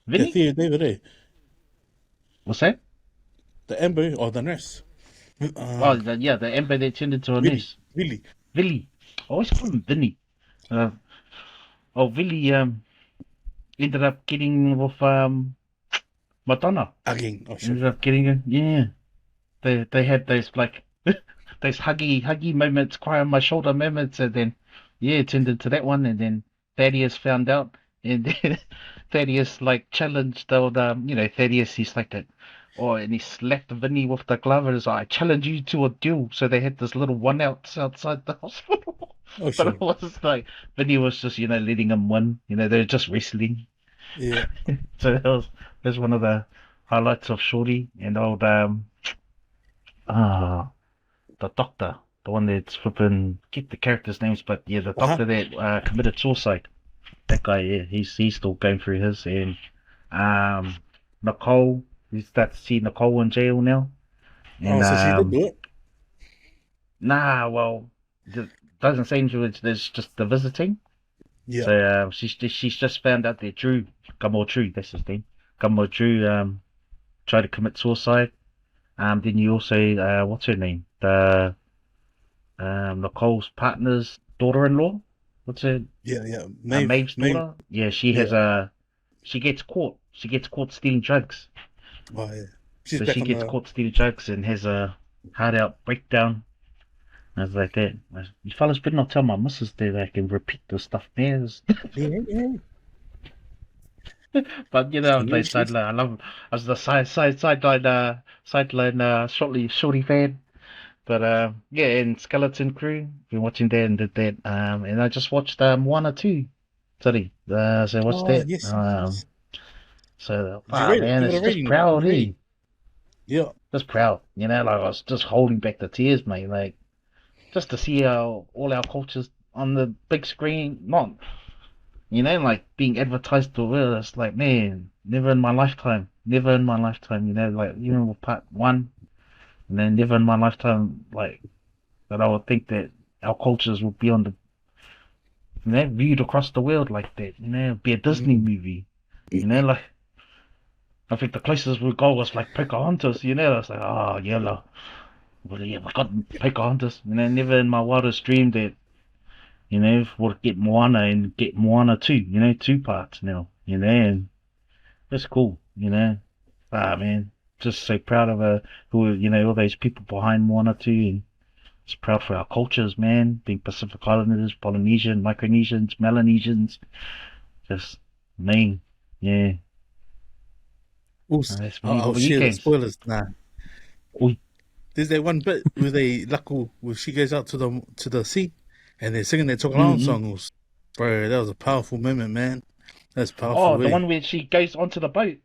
Vinny? Thea David, eh? What's that? The Amber or the nurse? The Amber that turned into a nurse. Really? Villy. I always call him Vinny. Villy ended up getting with Madonna. Again. Oh, shit. Ended up getting They had those like those huggy moments, cry on my shoulder moments, and then it turned into that one, and then Thaddeus found out, and then Thaddeus like challenged Thaddeus, he's like that. And he slapped Vinny with the glove and was like, I challenge you to a duel. So they had this little one outside the hospital. But it was like Vinny was just, letting him win. They're just wrestling. Yeah. So that was one of the highlights of Shorty and old the doctor, the one that's flipping, get the characters' names, but the doctor that committed suicide. That guy, he's still going through his, and Nicole, we start to see Nicole in jail now. And, so she did do it? Nah, well, it doesn't seem to. There's just the visiting. Yeah. So she's just found out that Drew, that's his name. Drew tried to commit suicide. Then you also, what's her name? The Nicole's partner's daughter-in-law. What's her? Yeah. Maeve's daughter. Yeah, she has she gets caught. She gets caught stealing drugs. Oh yeah. She gets caught stealing drugs and has a hard-out breakdown. I was like that. You fellas better not tell my missus that I can repeat this stuff, man. Yeah. But they sideline. I love. I was the sideline shorty fan. But and Skeleton Crew. Been watching that and did that. And I just watched Moana 2 today. So I watched that. Yes. So man, it's just proud, eh? Yeah. Just proud. I was just holding back the tears, mate. Like just to see all our cultures on the big screen, not like being advertised to the world. It's like, man, never in my lifetime, like even with part 1, and then never in my lifetime, like, that I would think that our cultures would be on the, viewed across the world like that, be a Disney movie, like, I think the closest we go was like Pocahontas, it's like, oh, yellow. Well, yeah, we got Pocahontas, never in my wildest dream that, we'll get Moana and get Moana 2, 2 parts now, and that's cool, man, just so proud of all those people behind Moana 2, and just proud for our cultures, man, being Pacific Islanders, Polynesian, Micronesians, Melanesians, just mean, yeah. I'll share the spoilers now. There's that one bit where where she goes out to the sea and they're singing their Tokalong songs. Bro, that was a powerful moment, man. That's powerful. Oh, the one where she goes onto the boat.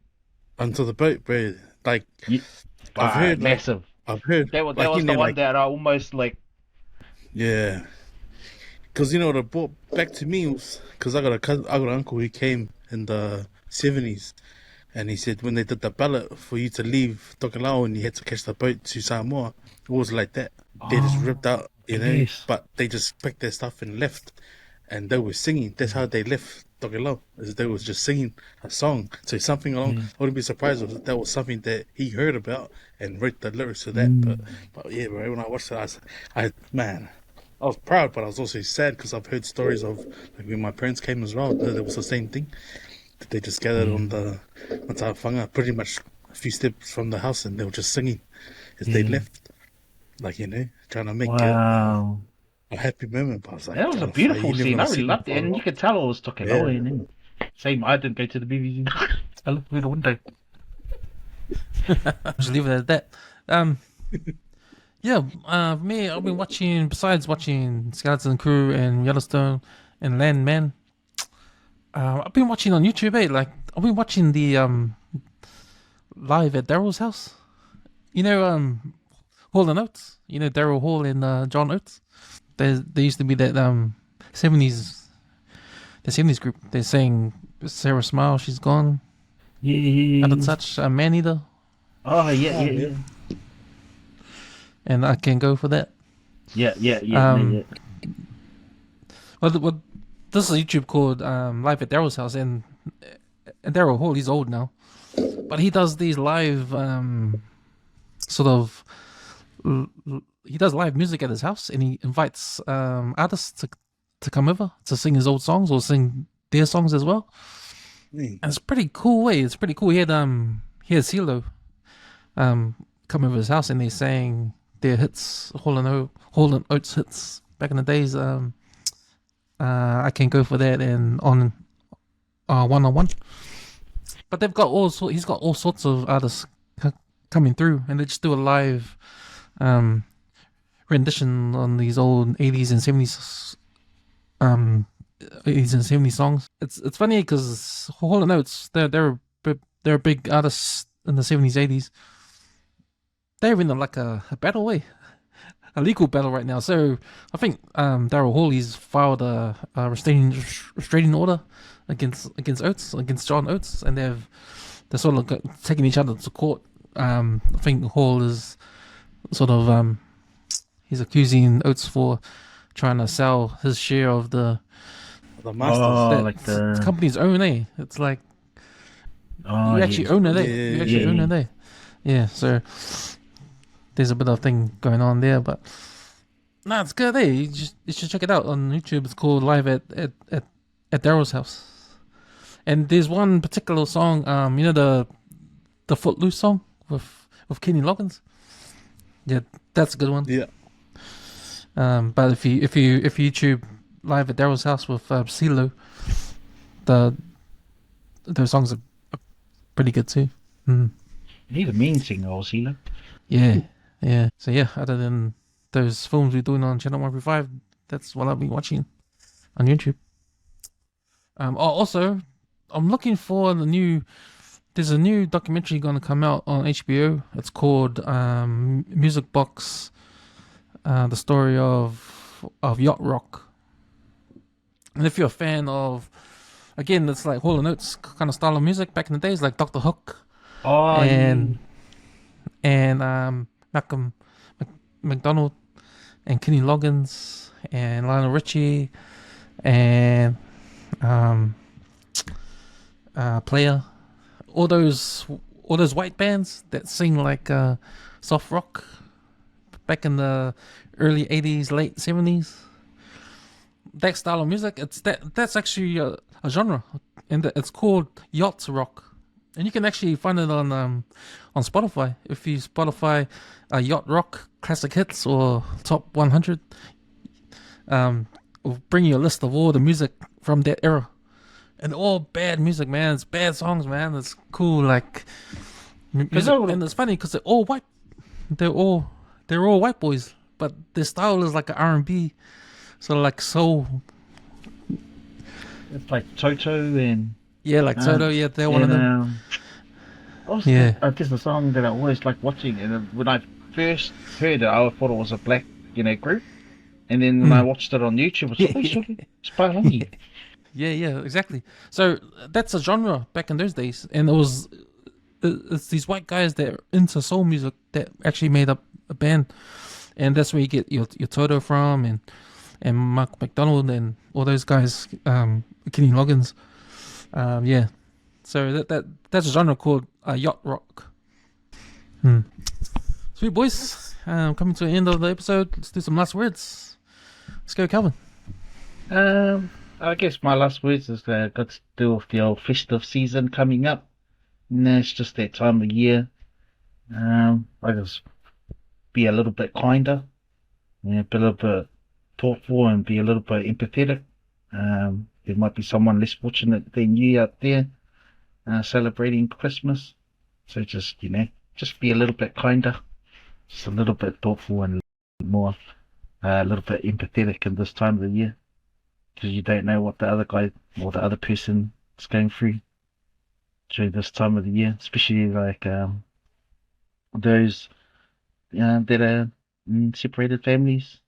Onto the boat, bro. Like, I've heard massive. I've heard that was the one that I almost like. Yeah, because what it brought back to me was because I got an uncle who came in the 70s. And he said when they did the ballot for you to leave Tokelau and you had to catch the boat to Samoa, it was like that. They just ripped out, yes. But they just picked their stuff and left. And they were singing. That's how they left Tokelau. They was just singing a song. So something along, I wouldn't be surprised if that was something that he heard about and wrote the lyrics to that. But yeah, bro, when I watched it, I was proud, but I was also sad because I've heard stories of like when my parents came as well. There was the same thing. They just gathered on the Matawhanga, pretty much a few steps from the house, and they were just singing as they left. Like, trying to make a happy moment. But I was like, that was a beautiful scene. I really loved it. And you could tell it was talking away. Same, I didn't go to the BBC. I looked through the window. Just leave it at that. Me, I've been watching, besides watching Skeleton Crew and Yellowstone and Landman, I've been watching on YouTube, like, I've been watching the live at Daryl's house. Hall and Oates. Daryl Hall and John Oates. There used to be that 70s group. They're saying Sarah Smile, she's gone. Out of touch, Man Eater. Oh, yeah. And I can go for that. Yeah. Well, this is a YouTube called Live at Daryl's House, and Daryl Hall, he's old now, but he does these live sort of he does live music at his house, and he invites artists to come over to sing his old songs or sing their songs as well. And it's pretty cool way. It's pretty cool. He had CeeLo come over his house, and they sang their hits, Hall and Oates hits back in the days. I Can't Go For That and on One on One. But they've got he's got all sorts of artists coming through, and they just do a live rendition on these old 80s and 70s 80s and 70s songs. It's funny because Hall and Oates, they're big artists in the 70s, 80s. They're in like a battle way, a legal battle right now. So I think Daryl Hall, he's filed a restraining order against Oates, against John Oates, and they're sort of taking each other to court. I think Hall is sort of he's accusing Oates for trying to sell his share of the masters like the company's own. It's like you actually own it. You actually own it. Yeah, so there's a bit of thing going on there, but no, it's good. You should check it out on YouTube. It's called Live at Daryl's House. And there's one particular song, the Footloose song with Kenny Loggins. Yeah, that's a good one. Yeah. But if you YouTube Live at Daryl's House with CeeLo, those songs are pretty good too. He's a mean singer, CeeLo. Yeah. So yeah, other than those films we're doing on Channel 135, that's what I've been watching on YouTube. Also, I'm looking for there's a new documentary going to come out on HBO. It's called Music Box, the story of yacht rock. And if you're a fan of, again, it's like Hall and Oates kind of style of music back in the days, like Dr. Hook, and Malcolm McDonald, and Kenny Loggins, and Lionel Richie, and Player, all those white bands that sing like soft rock back in the early 80s, late 70s. That style of music, that's actually a genre, and it's called yacht rock. And you can actually find it on Spotify. If you Spotify yacht rock classic hits or top 100, will bring you a list of all the music from that era, and all bad music, man. It's bad songs, man. It's cool, like music. And it's funny because they're all white. They're all white boys, but their style is like an R&B, sort of like soul. It's like Toto and like Toto. They're one of them. I guess the song that I always like watching, and when I first heard it, I thought it was a black, group, and then when I watched it on YouTube, it's Pahulu. Yeah, exactly. So that's a genre back in those days, and it's these white guys that are into soul music that actually made up a band, and that's where you get your Toto from, and Mark McDonald and all those guys, Kenny Loggins. So that's a genre called yacht rock. Sweet boys, coming to the end of the episode. Let's do some last words. Let's go, Kelvin. I guess my last words is got to do with the old festive season coming up. And it's just that time of year. I just be a little bit kinder, be a little bit thoughtful, and be a little bit empathetic. There might be someone less fortunate than you out there celebrating Christmas. So just be a little bit kinder, just a little bit thoughtful, and a little bit empathetic in this time of the year. Because you don't know what the other guy or the other person is going through during this time of the year, especially like those that are in separated families,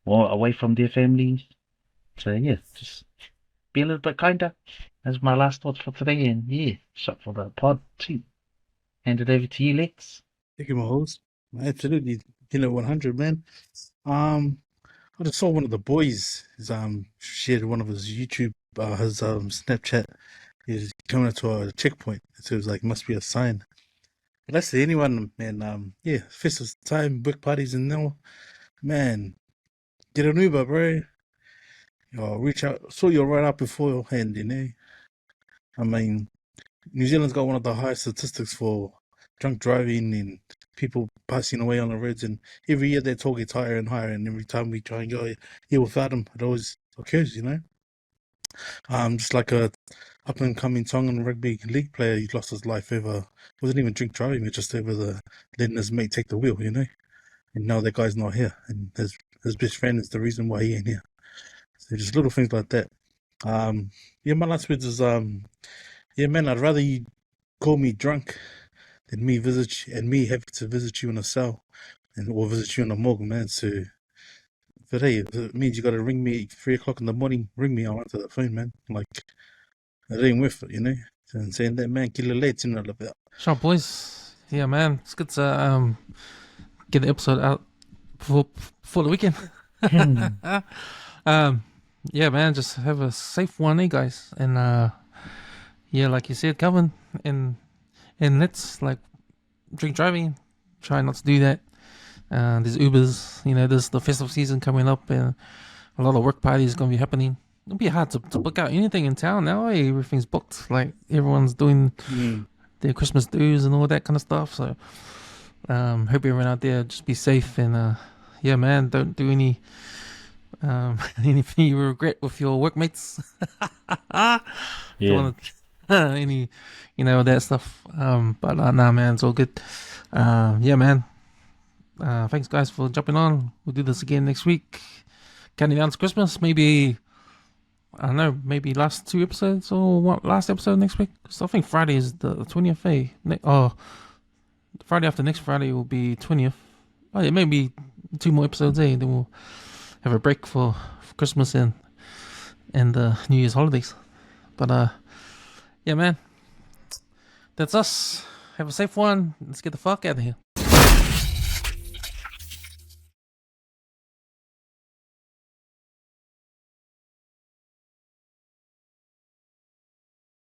or away from their families. So just be a little bit kinder. That's my last thoughts for today, and shot for the pod too. Hand it over to you, Lex. Thank you, my host. Absolutely, 100, man. I just saw one of the boys shared one of his YouTube, his Snapchat. He's coming up to a checkpoint. So it was like, must be a sign. But that's to anyone, man. Yeah, festive time, work parties, and now, man, get an Uber, bro. Reach out, sort your right up beforehand, you know. I mean, New Zealand's got one of the highest statistics for drunk driving and people passing away on the roads, and every year their toll gets higher and higher, and every time we try and go here without them, it always occurs, you know. Just like a up and coming Tongan rugby league player, he lost his life over, wasn't even drink driving, it just over the letting his mate take the wheel, you know. And now that guy's not here, and his best friend is the reason why he ain't here. So just little things like that. Yeah, my last words is yeah, man, I'd rather you call me drunk than me visit you, and me having to visit you in a cell or visit you in a morgue, man. So, but hey, if it means you got to ring me 3 o'clock in the morning, ring me, I'll answer the phone, man. Like, it ain't worth it, you know. And saying that, man, kill a late in all about. Sure, boys. Yeah, man, it's good to get the episode out before the weekend. Yeah, man, just have a safe one, guys. And yeah, like you said, Kelvin, and let's like drink driving. Try not to do that. There's Ubers, you know, there's the festive season coming up, and a lot of work parties gonna be happening. It'll be hard to book out anything in town now. Everything's booked. Like everyone's doing their Christmas dues and all that kind of stuff. So hope everyone out there just be safe, and yeah, man, don't do any anything you regret with your workmates. Yeah. Don't want any, you know, that stuff. But nah, man, it's all good. Yeah, man. Thanks, guys, for jumping on. We'll do this again next week. Counting down to Christmas. Maybe, I don't know, maybe last 2 episodes or what, last episode next week. So I think Friday is the 20th. Friday after next Friday will be 20th. Oh, yeah, maybe 2 more episodes. Then we'll have a break for Christmas and New Year's holidays. But yeah, man, that's us. Have a safe one. Let's get the fuck out of here.